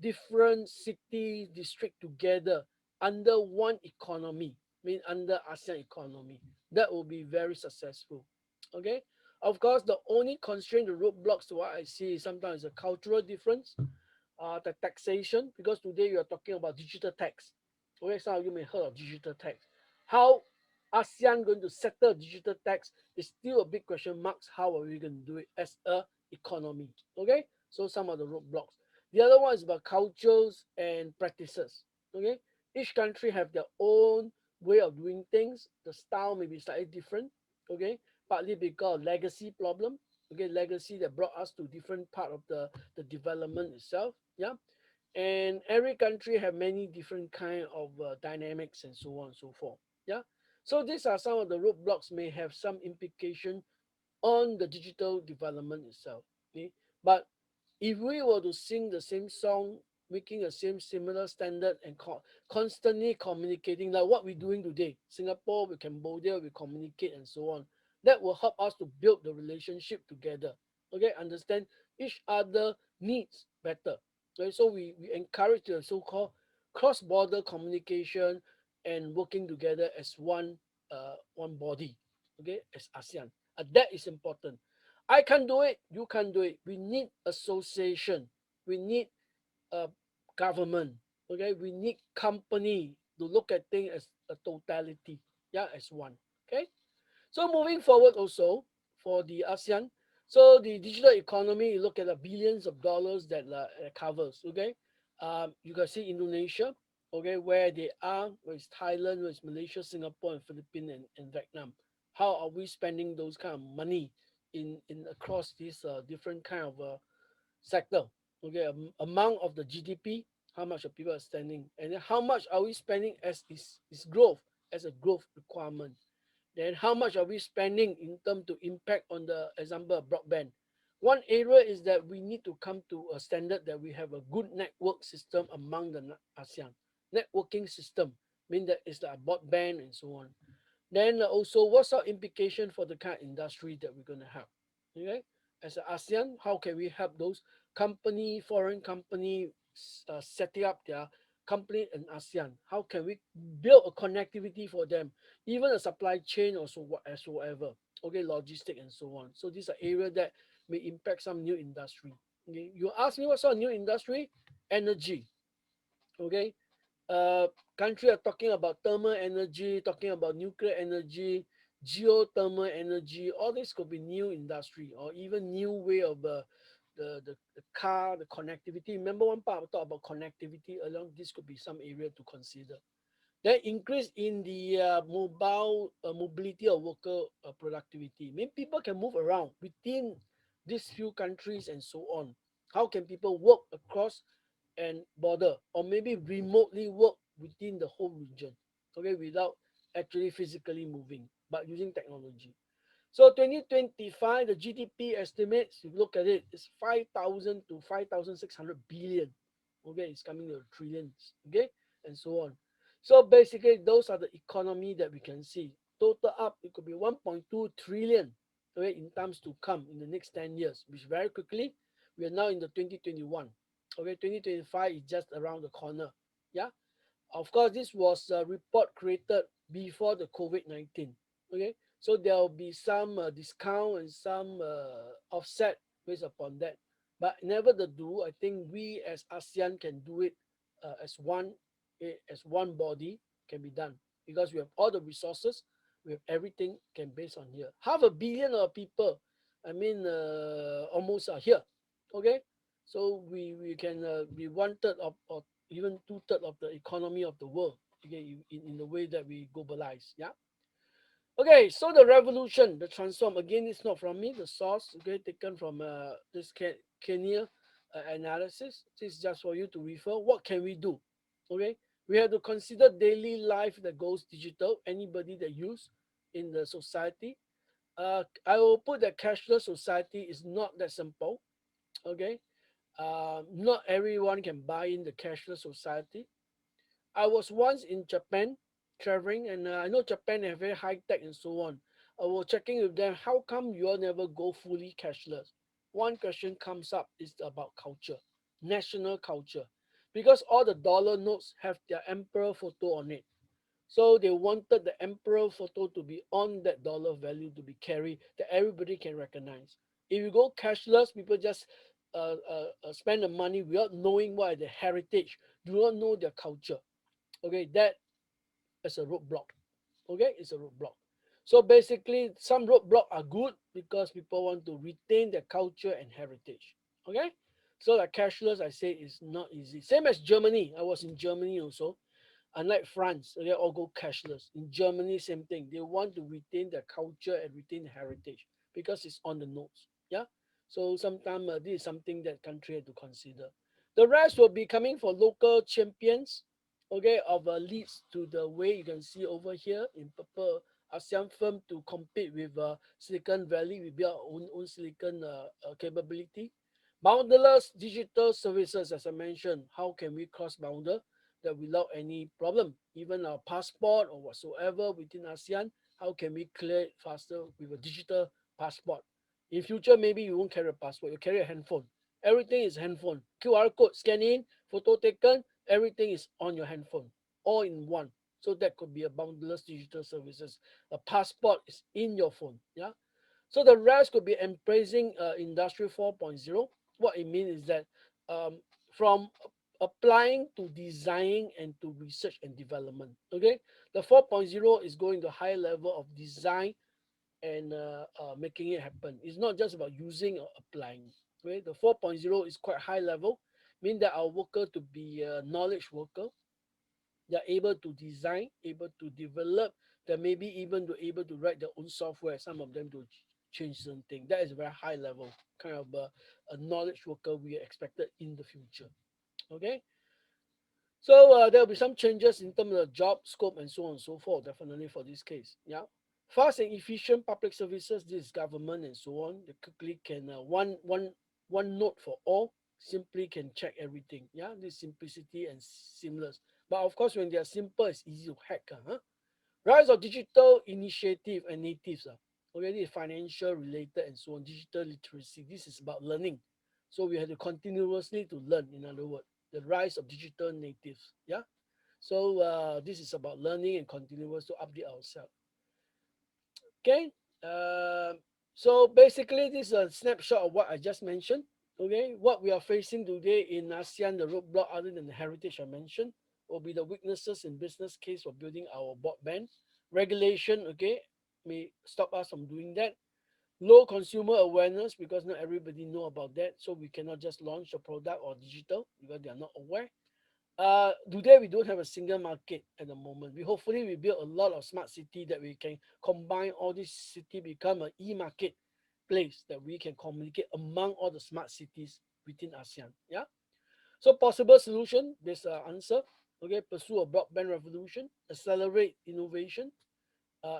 different city district together under one economy, mean under ASEAN economy, that will be very successful. Okay. Of course, the only constraint, the roadblocks to what I see is sometimes a cultural difference, the taxation, because today you are talking about digital tax. Okay, some of you may heard of digital tax. How ASEAN going to settle digital tax is still a big question marks. How are we going to do it as a economy? Okay, so some of the roadblocks. The other one is about cultures and practices. Okay, each country have their own way of doing things. The style may be slightly different. Okay, partly because of legacy problem. Okay, legacy that brought us to different part of the development itself. Yeah, and every country have many different kind of dynamics and so on and so forth. Yeah, so these are some of the roadblocks may have some implication on the digital development itself. Okay? But if we were to sing the same song, making the same similar standard and constantly communicating like what we're doing today, Singapore with Cambodia, we communicate and so on, that will help us to build the relationship together. Okay, understand each other needs better. Okay, so we encourage the so-called cross-border communication and working together as one body. Okay, as ASEAN. That is important. I can't do it, you can't do it. We need association. We need a government. Okay, we need company to look at things as a totality. Yeah, as one. Okay. So moving forward also for the ASEAN, so the digital economy, you look at the billions of dollars that covers. Okay, you can see Indonesia, okay, where they are, where is Thailand, where is Malaysia, Singapore, and Philippines and Vietnam. How are we spending those kind of money in across these different kind of sector? Okay, amount of the GDP, how much of people are spending, and then how much are we spending as is growth as a growth requirement? Then how much are we spending in terms to impact on the example of broadband? One area is that we need to come to a standard that we have a good network system among the ASEAN. Networking system mean that it's like broadband and so on. Then also, what's our implication for the kind of industry that we're going to have? Okay, as an ASEAN, how can we help those company, foreign company, setting up their company in ASEAN? How can we build a connectivity for them, even a supply chain or so whatsoever? Okay, logistic and so on. So these are areas that may impact some new industry. Okay, you ask me what sort of new industry? Energy. Okay, country are talking about thermal energy, talking about nuclear energy, geothermal energy. All this could be new industry or even new way of the car, the connectivity. Remember one part I talked about connectivity along. This could be some area to consider. Then increase in the mobility of worker productivity. I mean, people can move around within these few countries and so on. How can people work across and border, or maybe remotely work within the whole region, okay, without actually physically moving, but using technology? So 2025, the GDP estimates, if you look at it, is 5,000 to 5,600 billion. Okay, it's coming to trillions. Okay, and so on. So basically, those are the economy that we can see. total up, it could be 1.2 trillion, okay, in times to come in the next 10 years, which very quickly, we are now in the 2021. Okay, 2025 is just around the corner. Yeah. Of course, this was a report created before the COVID-19. Okay, so there will be some discount and some offset based upon that. But never the do, I think we as ASEAN can do it as one body can be done because we have all the resources, we have everything can based on here. 500 million of people, I mean, almost are here. Okay, so we can be 1/3 of or even 2/3 of the economy of the world. Okay, in the way that we globalize. Yeah. Okay, so the revolution, the transform, again, it's not from me, the source, okay, taken from this Kenya analysis. This is just for you to refer. What can we do? Okay, we have to consider daily life that goes digital, anybody that use in the society. I will put that cashless society is not that simple. Okay, not everyone can buy in the cashless society. I was once in Japan traveling, and I know Japan have very high tech and so on. I was checking with them, how come you all never go fully cashless? One question comes up is about culture, national culture, because all the dollar notes have their emperor photo on it. So they wanted the emperor photo to be on that dollar value to be carried that everybody can recognize. If you go cashless, people just spend the money without knowing what is the heritage, do not know their culture. Okay, that is a roadblock. Okay, it's a roadblock. So basically, some roadblock are good because people want to retain their culture and heritage. Okay, so like cashless, I say is not easy. Same as Germany. I was in Germany also. Unlike France, they all go cashless. In Germany, same thing. They want to retain their culture and retain heritage because it's on the notes. Yeah. So sometimes this is something that country have to consider. The rest will be coming for local champions, okay, of leads to the way you can see over here in purple. ASEAN firm to compete with Silicon Valley. We build our own silicon capability. Boundarless digital services, as I mentioned, how can we cross boundar that without any problem? Even our passport or whatsoever within ASEAN, how can we clear it faster with a digital passport? In future, maybe you won't carry a passport, you carry a handphone. Everything is handphone. QR code, scan in, photo taken, everything is on your handphone, all in one. So that could be a boundless digital services. A passport is in your phone. Yeah. So the rest could be embracing Industry 4.0. What it means is that from applying to designing and to research and development. Okay, the 4.0 is going to high level of design and making it happen. It's not just about using or applying. Okay, the 4.0 is quite high level, mean that our worker to be a knowledge worker. They're able to design, able to develop, that maybe even to able to write their own software. Some of them to change something. That is a very high level kind of a knowledge worker we expected in the future. Okay, so there will be some changes in terms of job scope and so on and so forth. Definitely for this case, yeah. Fast and efficient public services. This is government and so on. They quickly can one note for all. Simply can check everything. Yeah, this simplicity and seamless. But of course, when they are simple, it's easy to hack. Huh? Rise of digital initiative and natives. Already financial related and so on. Digital literacy. This is about learning. So we have to continuously to learn. In other words, the rise of digital natives. Yeah. So this is about learning and continuous to update ourselves. Okay. So basically, this is a snapshot of what I just mentioned. Okay, what we are facing today in ASEAN, the roadblock other than the heritage I mentioned, will be the weaknesses in business case for building our broadband. Regulation, okay, may stop us from doing that. Low consumer awareness because not everybody know about that, so we cannot just launch a product or digital because they are not aware. Today we don't have a single market at the moment. We hopefully we build a lot of smart city that we can combine all these city become an e-market place that we can communicate among all the smart cities within ASEAN. Yeah. So possible solution, this answer. Okay, pursue a broadband revolution, accelerate innovation,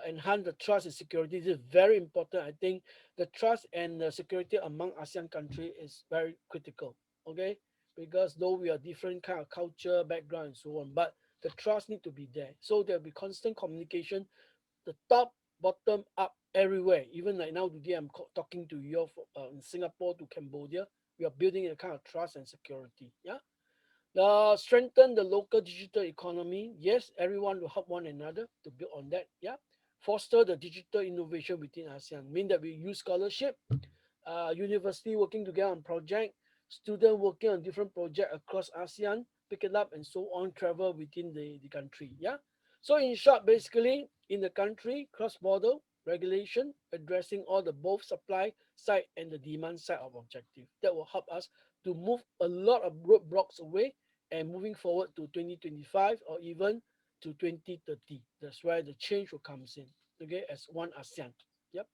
enhance the trust and security. This is very important. I think the trust and the security among ASEAN countries is very critical. Okay, because though we are different kind of culture, background, and so on, but the trust need to be there. So there'll be constant communication the top, bottom, up, everywhere. Even like now today, I'm talking to you in Singapore to Cambodia. We are building a kind of trust and security. Yeah. Strengthen the local digital economy. Yes, everyone will help one another to build on that. Yeah. Foster the digital innovation within ASEAN. Mean that we use scholarship, university working together on project, student working on different project across ASEAN, pick it up and so on, travel within the country. Yeah. So in short, basically in the country, cross-border regulation, addressing all the both supply side and the demand side of objective. That will help us to move a lot of roadblocks away and moving forward to 2025 or even to 2030. That's where the change will comes in. Okay, as one ASEAN. Yep.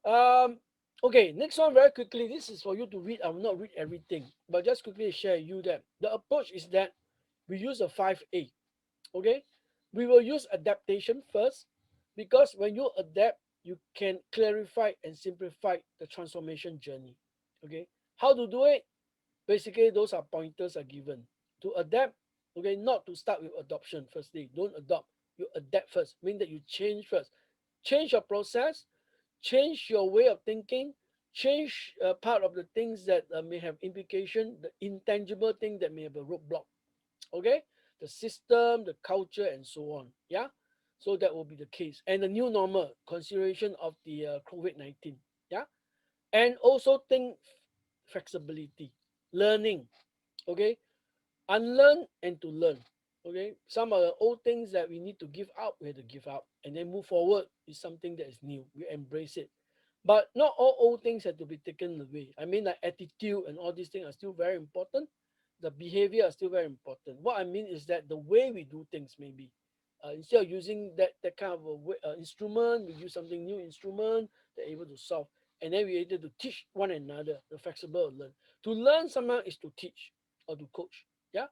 Um, okay, next one very quickly. This is for you to read. I will not read everything, but just quickly share you that the approach is that we use a 5A. Okay, we will use adaptation first because when you adapt, you can clarify and simplify the transformation journey. Okay, how to do it? Basically, those are pointers are given to adapt. Okay, not to start with adoption firstly. Don't adopt. You adapt first. Mean that you change first. Change your process, change your way of thinking, change part of the things that may have implication, the intangible thing that may have a roadblock. Okay, the system, the culture, and so on. Yeah, so that will be the case. And the new normal consideration of the COVID-19. Yeah, and also think flexibility, learning. Okay, unlearn and to learn. Okay, some of the old things that we need to give up, we have to give up, and then move forward is something that is new. We embrace it. But not all old things have to be taken away. I mean, like attitude and all these things are still very important. The behavior are still very important. What I mean is that the way we do things, maybe instead of using that kind of instrument, we use something new instrument that able to solve, and then we able to teach one another. The flexible learn. To learn somehow is to teach or to coach. Yeah.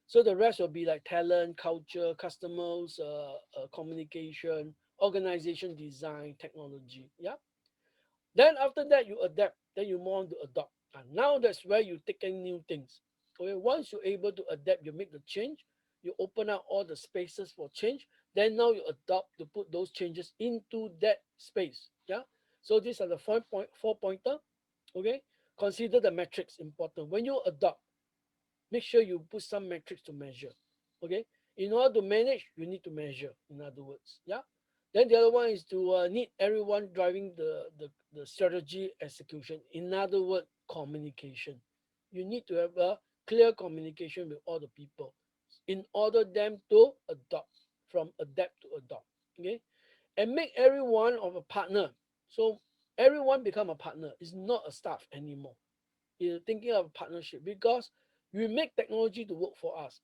So the rest will be like talent, culture, customers, communication, organization design, technology. Yeah. Then after that, you adapt. Then you move on to adopt. And now that's where you take in new things. Okay, once you're able to adapt, you make the change. You open up all the spaces for change. Then now you adopt to put those changes into that space. Yeah. So these are the four pointer. Okay. Consider the metrics important. When you adopt, make sure you put some metrics to measure. Okay. In order to manage, you need to measure. In other words, yeah. Then the other one is to need everyone driving the strategy execution. In other words, communication. You need to have a clear communication with all the people in order them to adopt, from adapt to adopt. Okay, and make everyone of a partner. So everyone become a partner. It's not a staff anymore. You're thinking of a partnership because we make technology to work for us.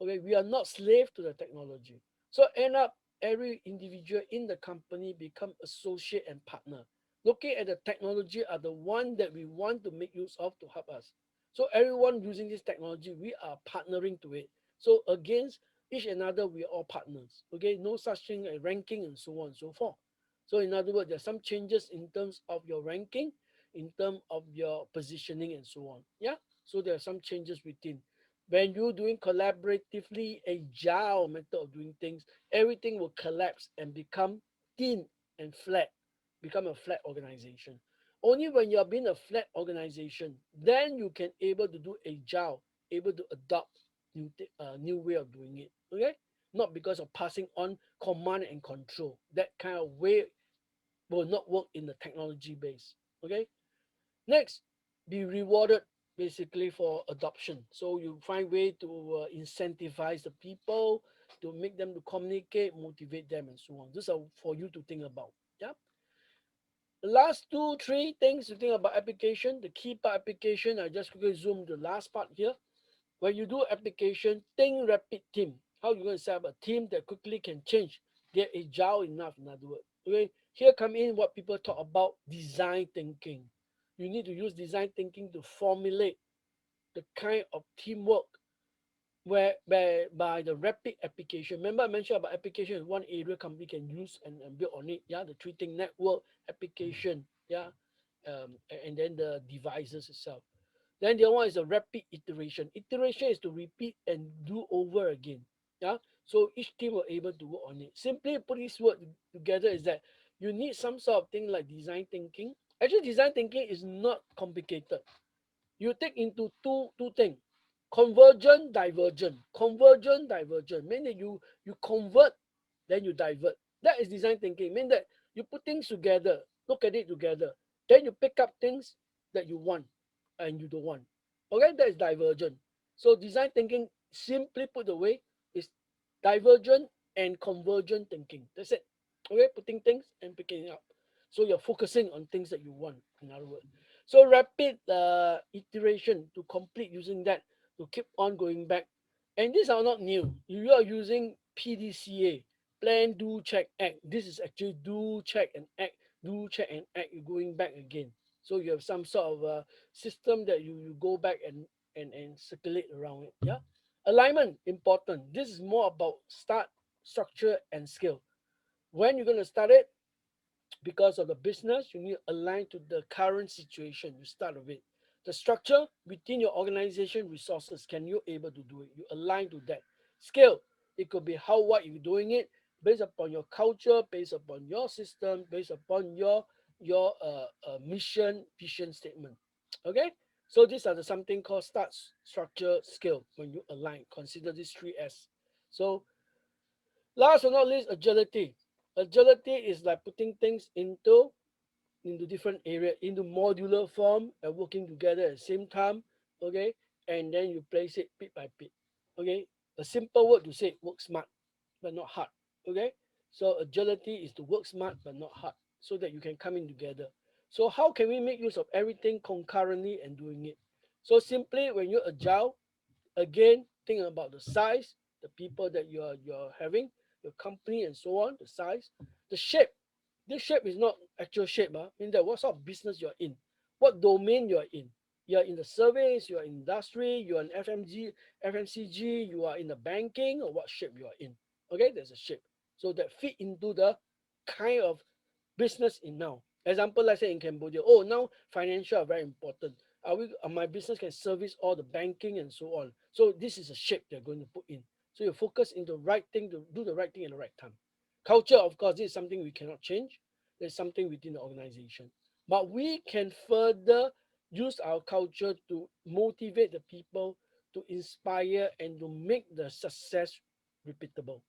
Okay, we are not slave to the technology. So end up every individual in the company become associate and partner. Looking at the technology are the one that we want to make use of to help us. So everyone using this technology, we are partnering to it. So against each another, we are all partners. Okay, no such thing as ranking and so on and so forth. So in other words, there's some changes in terms of your ranking, in terms of your positioning and so on. Yeah. So there are some changes within. When you're doing collaboratively agile method of doing things, everything will collapse and become thin and flat, become a flat organization. Only when you're being a flat organization, then you can able to do agile, able to adopt new way of doing it. Okay, not because of passing on command and control. That kind of way will not work in the technology base. Okay, next, be rewarded basically for adoption. So you find way to incentivize the people, to make them to communicate, motivate them, and so on. These are for you to think about. Yeah. The last two, three things to think about application. The key part application. I just quickly zoom the last part here. When you do application, think rapid team. How you going to set up a team that quickly can change? They're agile enough, in other words. Okay, here come in what people talk about design thinking. You need to use design thinking to formulate the kind of teamwork where by the rapid application. Remember I mentioned about application is one area company can use and build on it. Yeah, the three thing network application. Yeah, and then the devices itself. Then the other one is a rapid iteration. Iteration is to repeat and do over again. Yeah. So each team were able to work on it. Simply put this word together is that you need some sort of thing like design thinking. Actually, design thinking is not complicated. You take into two things: convergent, divergent. Convergent, divergent, meaning you convert, then you divert. That is design thinking. Mean that you put things together, look at it together, then you pick up things that you want and you don't want. Okay, that is divergent. So design thinking, simply put away, is divergent and convergent thinking. That's it. Okay, putting things and picking it up. So you're focusing on things that you want, in other words. So rapid iteration to complete using that to keep on going back. And these are not new. You are using PDCA, plan, do, check, act. This is actually do, check, and act. Do, check, and act. You're going back again. So you have some sort of system that you go back and circulate around it. Yeah. Alignment, important. This is more about start, structure, and skill. When you're going to start it, because of the business, you need to align to the current situation. You start with it. The structure within your organization resources, can you able to do it? You align to that. Scale, it could be how what you're doing it based upon your culture, based upon your system, based upon your mission, vision statement. Okay, so these are the something called start, structure, scale. When you align, consider these three S. So last but not least, agility. Agility is like putting things into different area, into modular form and working together at the same time. Okay, and then you place it bit by bit. Okay, a simple word to say, work smart but not hard. Okay, so agility is to work smart but not hard, so that you can come in together. So how can we make use of everything concurrently and doing it? So simply, when you're agile, again, think about the size, the people that you're having, your company, and so on, the size, the shape. This shape is not actual shape. In that what sort of business you're in, what domain you're in. You're in the service, you're in industry, you're in FMCG, you are in the banking, or what shape you are in. Okay, there's a shape. So that fit into the kind of business in now. Example, let's say in Cambodia, oh, now financial are very important. My business can service all the banking and so on. So this is a shape they're going to put in. So you focus in the right thing to do the right thing at the right time. Culture, of course, this is something we cannot change. There's something within the organization. But we can further use our culture to motivate the people, to inspire, and to make the success repeatable.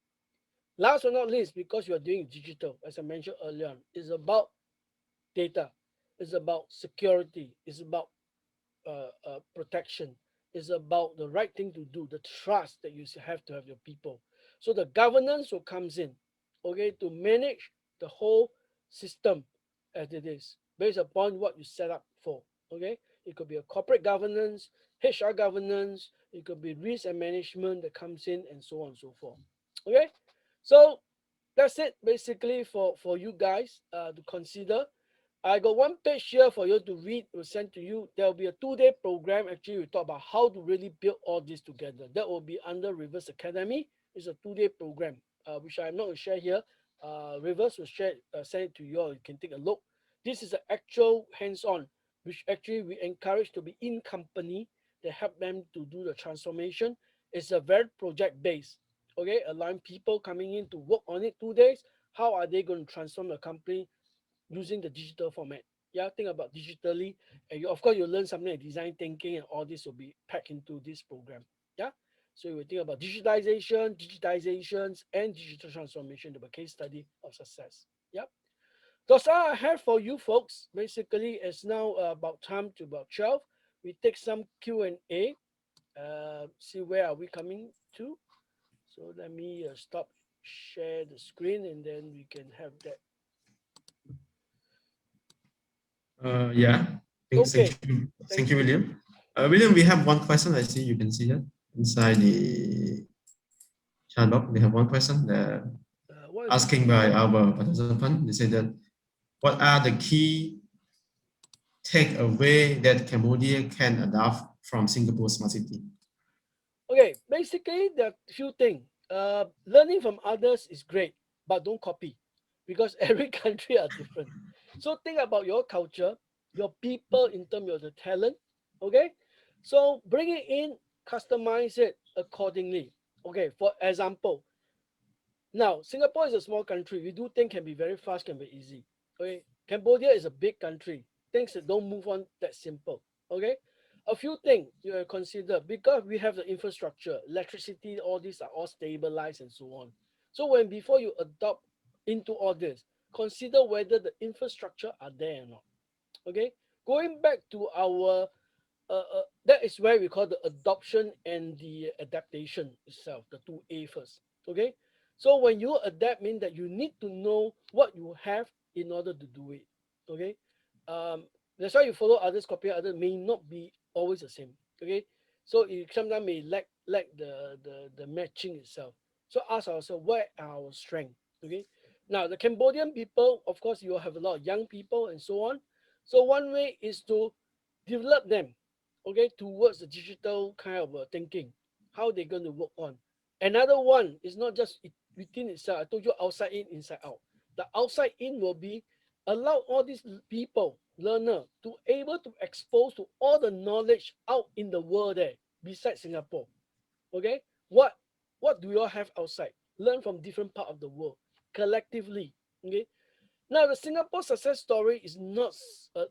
Last but not least, because you are doing digital, as I mentioned earlier on, it's about data, it's about security, it's about protection, it's about the right thing to do, the trust that you have to have your people. So the governance will comes in, okay, to manage the whole system as it is, based upon what you set up for. Okay, it could be a corporate governance, HR governance, it could be risk and management that comes in, and so on and so forth. Okay, so that's it basically for you guys to consider. I got one page here for you to read. Will send to you. There will be a 2-day program. Actually, we talk about how to really build all this together. That will be under Reveres Academy. It's a 2-day program, which I'm not going to share here. Reveres will share, send it to you all. You can take a look. This is an actual hands-on, which actually we encourage to be in company. They help them to do the transformation. It's a very project-based. Okay, allowing people coming in to work on it 2 days. How are they going to transform the company using the digital format? Yeah, think about digitally, and of course you learn something like design thinking, and all this will be packed into this program. Yeah, so you will think about digitizations, and digital transformation to a case study of success. Yeah, that's all I have for you folks. Basically, it's now about time to about 12. We take some Q&A. See where are we coming to. So let me stop share the screen, and then we can have that. Yeah. Okay. Thank you, William. William, we have one question. I see you can see it inside the chat box. We have one question asking by our participant. They say that what are the key takeaway that Cambodia can adopt from Singapore smart city? Okay, basically there are few things. Learning from others is great, but don't copy, because every country are different. So think about your culture, your people in terms of the talent. Okay, so bring it in, customize it accordingly. Okay, for example, Now, Singapore is a small country. We do think can be very fast, can be easy. Okay. Cambodia is a big country. Things that don't move on that simple. Okay. A few things you consider because we have the infrastructure, electricity, all these are all stabilized and so on. So when before you adopt into all this, consider whether the infrastructure are there or not. Okay. Going back to our that is where we call the adoption and the adaptation itself, the 2A first. Okay. So when you adapt, mean that you need to know what you have in order to do it. Okay. That's why you follow others, copy others may not be always the same. Okay. So you sometimes may lack the matching itself. So ask ourselves, where are our strength? Okay. Now the Cambodian people, of course, you have a lot of young people and so on. So one way is to develop them, okay, towards the digital kind of thinking, how they're going to work on. Another one is not just within itself. I told you outside in, inside out. The outside in will be allow all these people, learner, to able to expose to all the knowledge out in the world there, besides Singapore. Okay, what do you all have outside? Learn from different part of the world collectively. Okay, now, the Singapore success story is not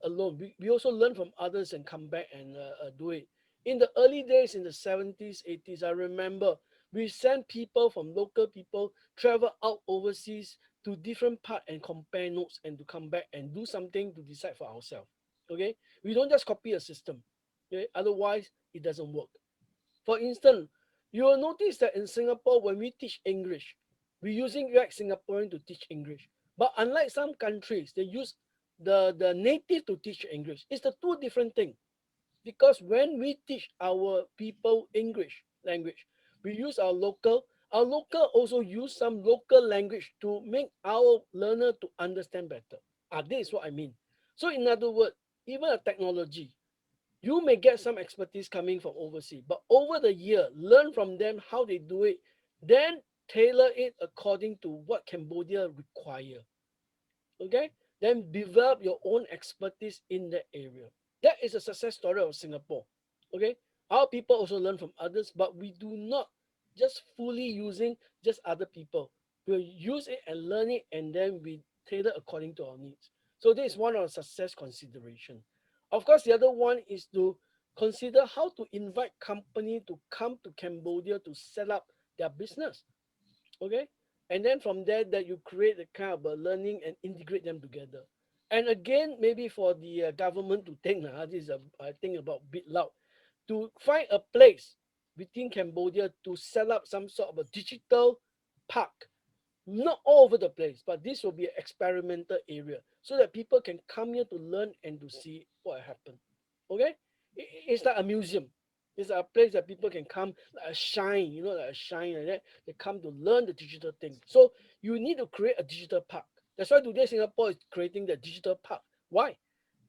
alone. We also learn from others and come back and do it. In the early days, in the 70s, 80s, I remember we sent people from local people travel out overseas to different part and compare notes and to come back and do something to decide for ourselves. Okay, we don't just copy a system. Okay, otherwise it doesn't work. For instance, you will notice that in Singapore, when we teach English, we're using UX Singaporean to teach English. But unlike some countries, they use the native to teach English. It's the two different things. Because when we teach our people English language, we use our local also use some local language to make our learner to understand better. This is what I mean. So in other words, even a technology, you may get some expertise coming from overseas, but over the year, learn from them how they do it, then tailor it according to what Cambodia require. Okay, then develop your own expertise in that area. That is a success story of Singapore. Okay, our people also learn from others, but we do not just fully using just other people. We use it and learn it, and then we tailor according to our needs. So this is one of the success consideration. Of course, the other one is to consider how to invite company to come to Cambodia to set up their business. Okay, and then from there that you create a kind of a learning and integrate them together. And again, maybe for the government to think, this is I think about a bit loud, to find a place within Cambodia to set up some sort of a digital park, not all over the place, but this will be an experimental area so that people can come here to learn and to see what happened. Okay, it's like a museum. It's a place that people can come, like a shine, like a shine like that. They come to learn the digital thing. So you need to create a digital park. That's why today Singapore is creating the digital park. Why?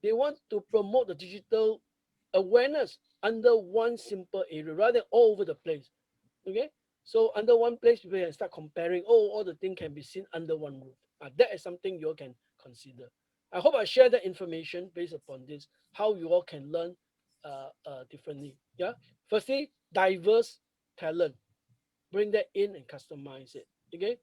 They want to promote the digital awareness under one simple area rather than all over the place. Okay, so under one place, people can start comparing. Oh, all the things can be seen under one roof. That is something you all can consider. I hope I share that information based upon this, how you all can learn differently. Yeah. Firstly, diverse talent. Bring that in and customize it. Okay.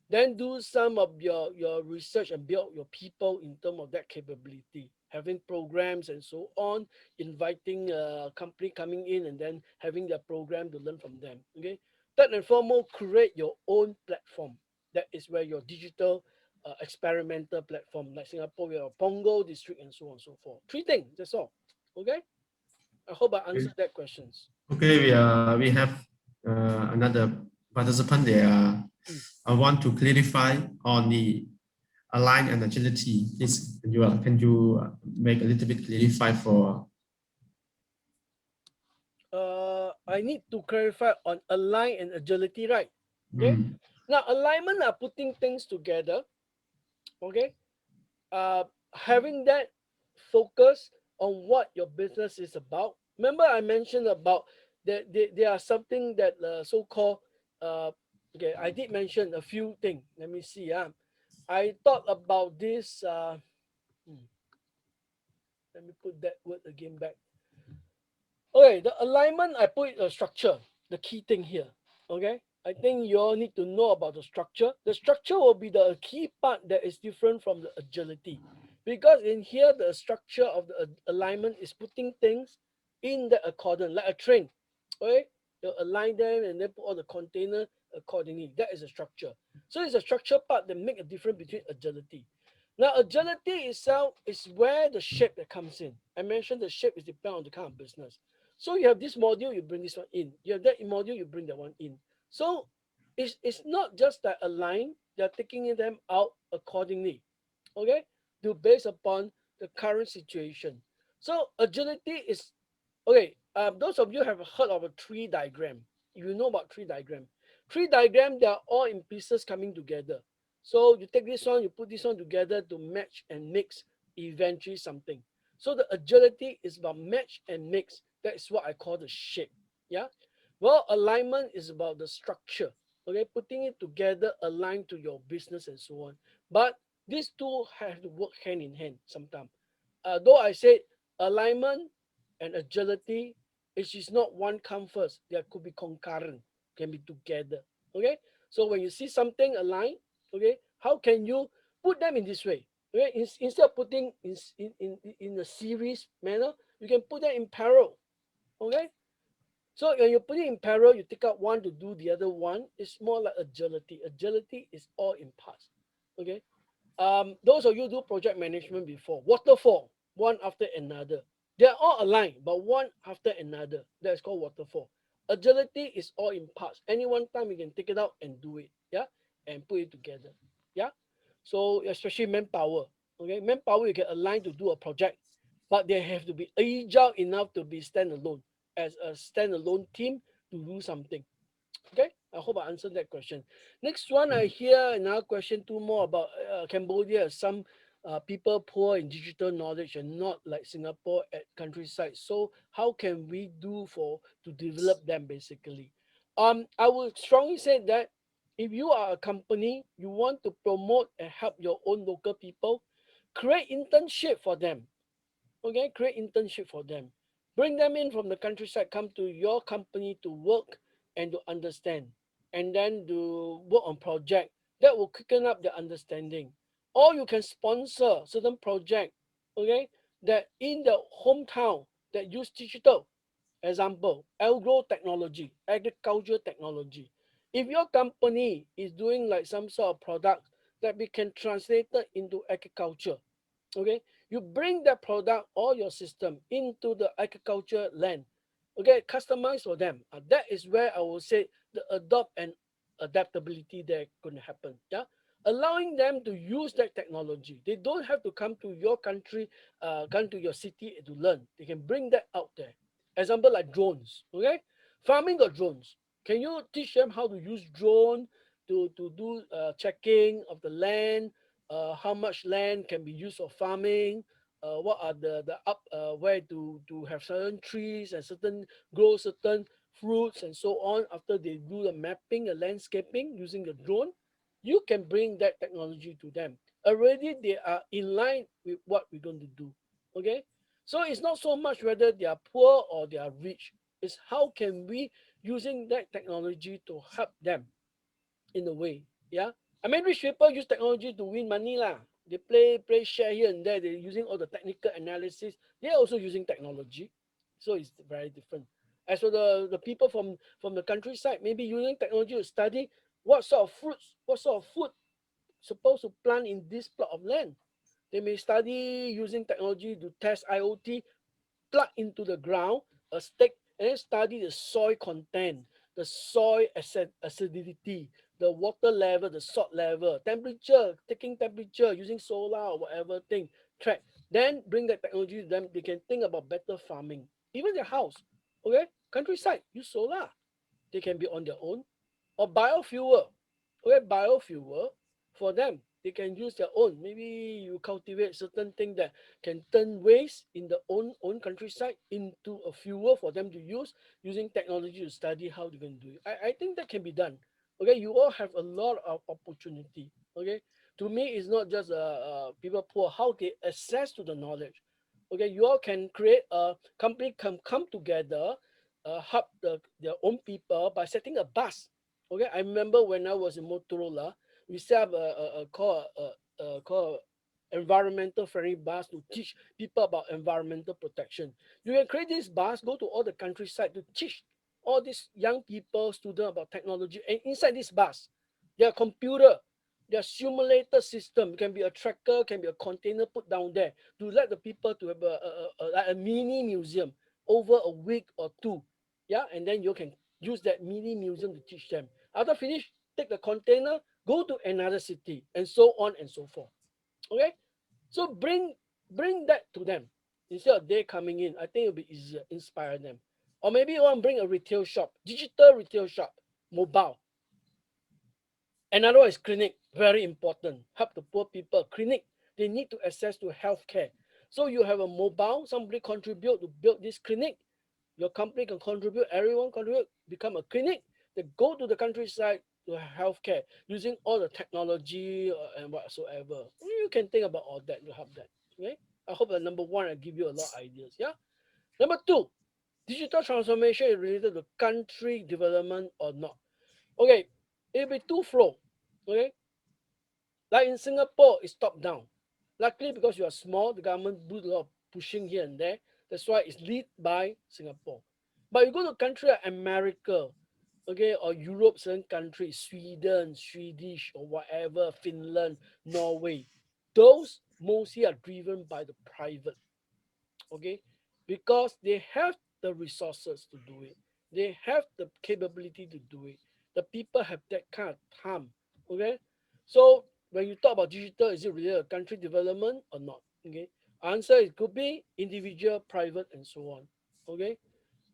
Then do some of your research and build your people in terms of that capability, having programs and so on, inviting a company coming in and then having their program to learn from them. Okay. Third and foremost, create your own platform. That is where your digital experimental platform, like Singapore, we have Pongo district and so on and so forth. Three things, that's all. Okay. I hope I answered that questions. Okay, we have another participant there. I want to clarify on the align and agility. Please, can you make a little bit clarify for? I need to clarify on align and agility, right? Okay. Now alignment are putting things together. Okay. Having that focus on what your business is about. Remember, I mentioned about that there are something that so-called. Okay, I did mention a few things. Let me see. I thought about this. Let me put that word again back. Okay, the alignment I put a structure. The key thing here. Okay, I think you all need to know about the structure. The structure will be the key part that is different from the agility. Because in here, the structure of the alignment is putting things in the accordance, like a train. Okay? You align them and then put all the container accordingly. That is a structure. So it's a structure part that make a difference between agility. Now, agility itself is where the shape that comes in. I mentioned the shape is depend on the kind of business. So you have this module, you bring this one in. You have that module, you bring that one in. So it's not just that align, they're taking them out accordingly, okay, to based upon the current situation. So agility is okay. Those of you have heard of a tree diagram. You know about tree diagram. Tree diagram, they are all in pieces coming together. So you take this one, you put this one together to match and mix eventually something. So the agility is about match and mix. That is what I call the shape. Yeah. Well, alignment is about the structure. Okay, putting it together, aligned to your business and so on. But these two have to work hand in hand sometimes. Though I said alignment and agility, it is not one come first. There could be concurrent, can be together. Okay, so when you see something aligned, okay, how can you put them in this way? Okay, instead of putting in a series manner, you can put them in parallel. Okay, so when you put it in parallel, you take out one to do the other one. It's more like agility. Agility is all in parts. Okay. Those of you do project management before, waterfall, one after another. They are all aligned, but one after another. That's called waterfall. Agility is all in parts. Any one time you can take it out and do it. Yeah. And put it together. Yeah. So especially manpower. Okay. Manpower you can align to do a project, but they have to be agile enough to be standalone as a standalone team to do something. Okay, I hope I answered that question. Next one, I hear another question, two more about Cambodia. Some people poor in digital knowledge and not like Singapore at countryside. So how can we do for to develop them basically? I would strongly say that if you are a company, you want to promote and help your own local people, create internship for them. Okay, create internship for them. Bring them in from the countryside, come to your company to work and to understand, and then to work on project that will quicken up the understanding. Or you can sponsor certain project, okay, that in the hometown that use digital. Example, agro technology, agriculture technology. If your company is doing like some sort of product that we can translate it into agriculture, okay, you bring that product or your system into the agriculture land, okay, customize for them. That is where I will say the adopt and adaptability there going to happen. Yeah, allowing them to use that technology. They don't have to come to your country, come to your city to learn. They can bring that out there. Example like drones. Okay, farming got drones. Can you teach them how to use drone to do checking of the land, how much land can be used for farming, what are the up where to have certain trees and certain grow certain fruits and so on. After they do the mapping, the landscaping using the drone, you can bring that technology to them. Already they are in line with what we're going to do. Okay, so it's not so much whether they are poor or they are rich. It's how can we using that technology to help them in a way. Yeah. I mean, rich people use technology to win money lah. They play share here and there. They're using all the technical analysis. They're also using technology, so it's very different. As for the people from the countryside, maybe using technology to study what sort of fruits, what sort of food supposed to plant in this plot of land. They may study using technology to test IoT, plug into the ground a stake, and then study the soil content, the soil acidity, the water level, the salt level, temperature, taking temperature using solar or whatever thing, track. Then bring that technology to them. They can think about better farming. Even their house, okay, countryside, use solar. They can be on their own. Or biofuel, okay, biofuel for them. They can use their own. Maybe you cultivate certain thing that can turn waste in the own countryside into a fuel for them to use using technology to study how they can do it. I think that can be done. Okay, you all have a lot of opportunity. Okay, to me, it's not just people poor how they access to the knowledge. Okay, you all can create a company come together, help their own people by setting a bus. Okay, I remember when I was in Motorola, we set up a environmental friendly bus to teach people about environmental protection. You can create this bus, go to all the countryside to teach all these young people, students about technology. And inside this bus, there are computer, there are simulator system. It can be a tracker, can be a container put down there to let the people to have like a mini museum over a week or two. Yeah, and then you can use that mini museum to teach them. After finish, take the container, go to another city, and so on and so forth. Okay, so bring that to them instead of they coming in. I think it'll be easier, inspire them. Or maybe you want to bring a retail shop, digital retail shop, mobile. Another one is clinic, very important. Help the poor people. Clinic, they need to access to healthcare. So you have a mobile, somebody contribute to build this clinic. Your company can contribute, everyone contribute, become a clinic. They go to the countryside to healthcare using all the technology and whatsoever. You can think about all that to help that. Okay. I hope that number one, I give you a lot of ideas. Yeah. Number two, digital transformation is related to country development or not. Okay, it'll be two flow. Okay, like in Singapore, it's top down. Luckily, because you are small, the government do a lot of pushing here and there. That's why it's led by Singapore. But you go to country like America, okay, or Europe, certain countries, Sweden, Swedish, or whatever, Finland, Norway, those mostly are driven by the private, okay, because they have the resources to do it, they have the capability to do it, the people have that kind of time, okay. So when you talk about digital, is it really a country development or not? Okay, answer, it could be individual, private, and so on. Okay,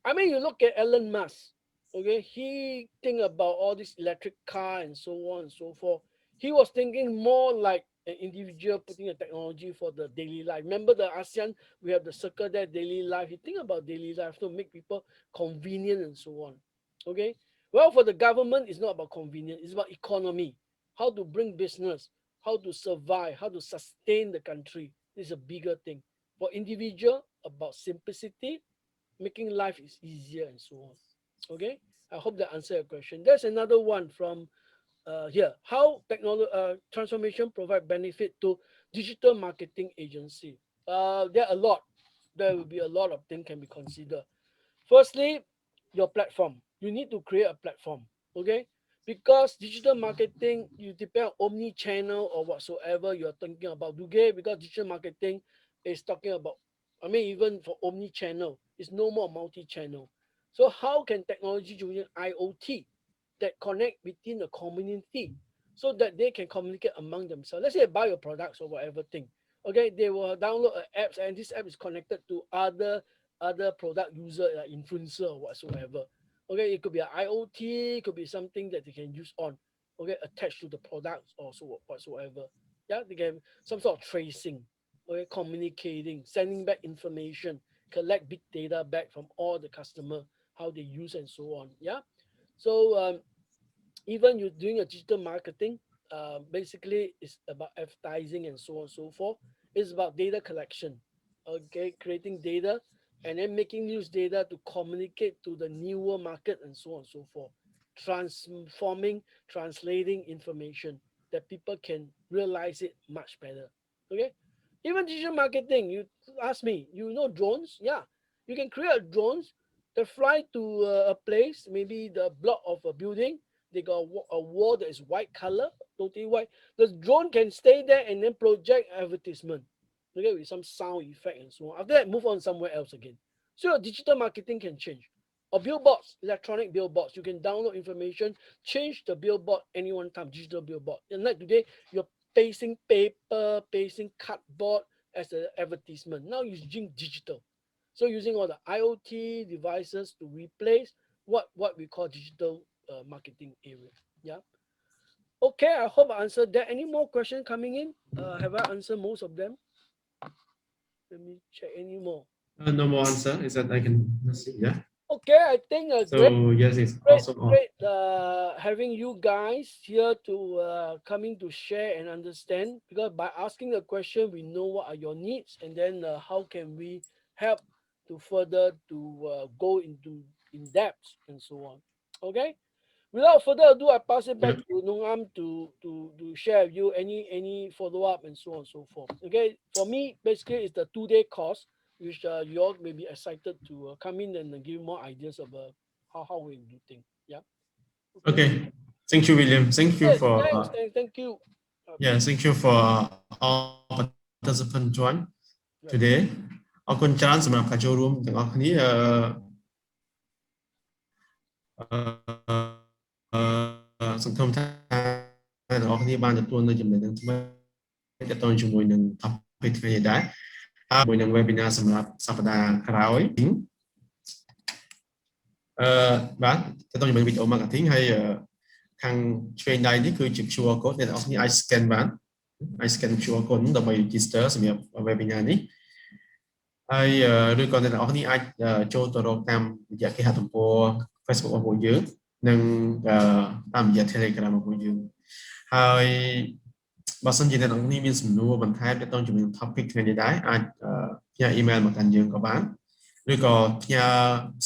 I mean, you look at Elon Musk, okay, he think about all this electric car and so on and so forth. He was thinking more like an individual putting a technology for the daily life. Remember the ASEAN, we have the circle there, daily life. He think about daily life to make people convenient and so on. Okay. Well, for the government, it's not about convenience, it's about economy. How to bring business, how to survive, how to sustain the country. This is a bigger thing. For individual, about simplicity, making life is easier and so on. Okay, I hope that answer your question. There's another one from here. How technology transformation provide benefit to digital marketing agency? There are a lot. There will be a lot of things can be considered. Firstly, your platform. You need to create a platform. Okay, because digital marketing, you depend on omni-channel or whatsoever you're thinking about. Okay, because digital marketing is talking about, I mean, even for omni-channel, it's no more multi-channel. So how can technology using IoT that connect within the community so that they can communicate among themselves? Let's say buy your products or whatever thing. Okay, they will download an apps and this app is connected to other product user like influencer or whatsoever. Okay, it could be an IoT, it could be something that they can use on, okay, attached to the products or so whatsoever. Yeah, they can some sort of tracing, okay, communicating, sending back information, collect big data back from all the customer, how they use and so on. Yeah. So even you're doing a digital marketing, basically it's about advertising and so on and so forth. It's about data collection, okay, creating data and then making use data to communicate to the newer market and so on and so forth. Transforming, translating information that people can realize it much better. Okay, even digital marketing. You ask me, you know drones? Yeah, you can create a drones that fly to a place, maybe the block of a building. They got a wall that is white color, totally white. The drone can stay there and then project advertisement, okay, with some sound effect and so on. After that, move on somewhere else again. So your digital marketing can change. Or billboards, electronic billboards. You can download information, change the billboard any one time, digital billboard. And like today, you're pasting paper, pasting cardboard as an advertisement. Now using digital. So using all the IoT devices to replace what we call digital marketing area. Yeah. Okay, I hope I answered that. Any more questions coming in? Have I answered most of them? Let me check any more. No more answer. Is that I can see? Yeah. Okay, I think So yes, it's also on. great having you guys here to coming to share and understand, because by asking the question we know what are your needs and then how can we help to further to go into in depth and so on. Okay, Without further ado, I pass it back to Nong Am to share with you any follow up and so on and so forth. Okay, for me, basically, it's the 2-day course, which you all may be excited to come in and give more ideas about how we do things. Yeah. Okay. Thank you, William. Thank you Yes, for thank you. yeah, thank you for all participants join today. អរគុណច្រើនសម្រាប់ការចូលរួមទាំងអស់គ្នាសង្ឃឹមថាទាំងអស់គ្នាបានទទួលនៅចំណេះដឹងថ្មីទាក់ទងជាមួយនឹង topic ថ្ងៃនេះដែរហើយជាមួយនឹង webinar សម្រាប់សប្តាហ៍ក្រោយបាទទាក់ទងជាមួយវីដេអូ marketing ហើយខាងឆ្វេងដៃនេះគឺជា QR code អ្នកនរគ្នាអាច scan បានអាច scan QR code ដើម្បី register សម្រាប់ webinar នេះហើយឬក៏អ្នកនរគ្នាអាចចូលទៅរកតាមរយៈគេហទំព័រ Facebook របស់ពួកយើងនិងតាមរយៈ Telegram របស់ពួកយើងហើយបើសិនជាអ្នកនរគ្នាមានសំណួរបន្ថែមទាក់ទងជាមួយនឹង topic ថ្ងៃនេះដែរអាចផ្ញើ email មកកាន់យើងក៏បានឬក៏ផ្ញើ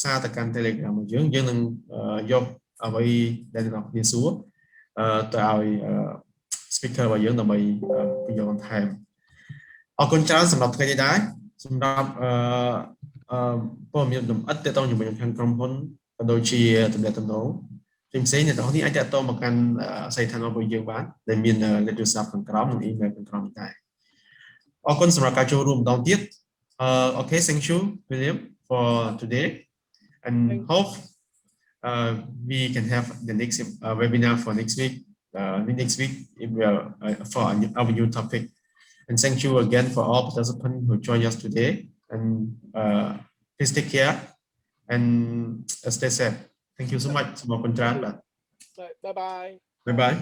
សារទៅកាន់ Telegram របស់យើងយើងនឹងយកអ្វីដែលអ្នកនរគ្នាសួរទៅឲ្យ speaker របស់យើងដើម្បីពន្យល់បន្ថែមអរគុណច្រើនសម្រាប់ថ្ងៃនេះដែរសម្រាប់ព័ត៌មានលម្អិតទាក់ទងជាមួយនឹងខាងក្រុមហ៊ុនក៏ដូចជាទំនាក់ទំនងផ្សេងៗអ្នកនរគ្នាអាចទាក់ទងមកកាន់អាស័យដ្ឋានរបស់យើងបានដែលមានលេខទូរស័ព្ទខាងក្រោមនិង email ខាងក្រោមនេះដែរអរគុណសម្រាប់ការចូលរួមម្ដងទៀត Okay, thank you William for today and hope we can have the next webinar for next week if we are for our new topic. And thank you again for all participants who joined us today. And please take care and stay safe. Thank you so much. Bye bye. Bye bye.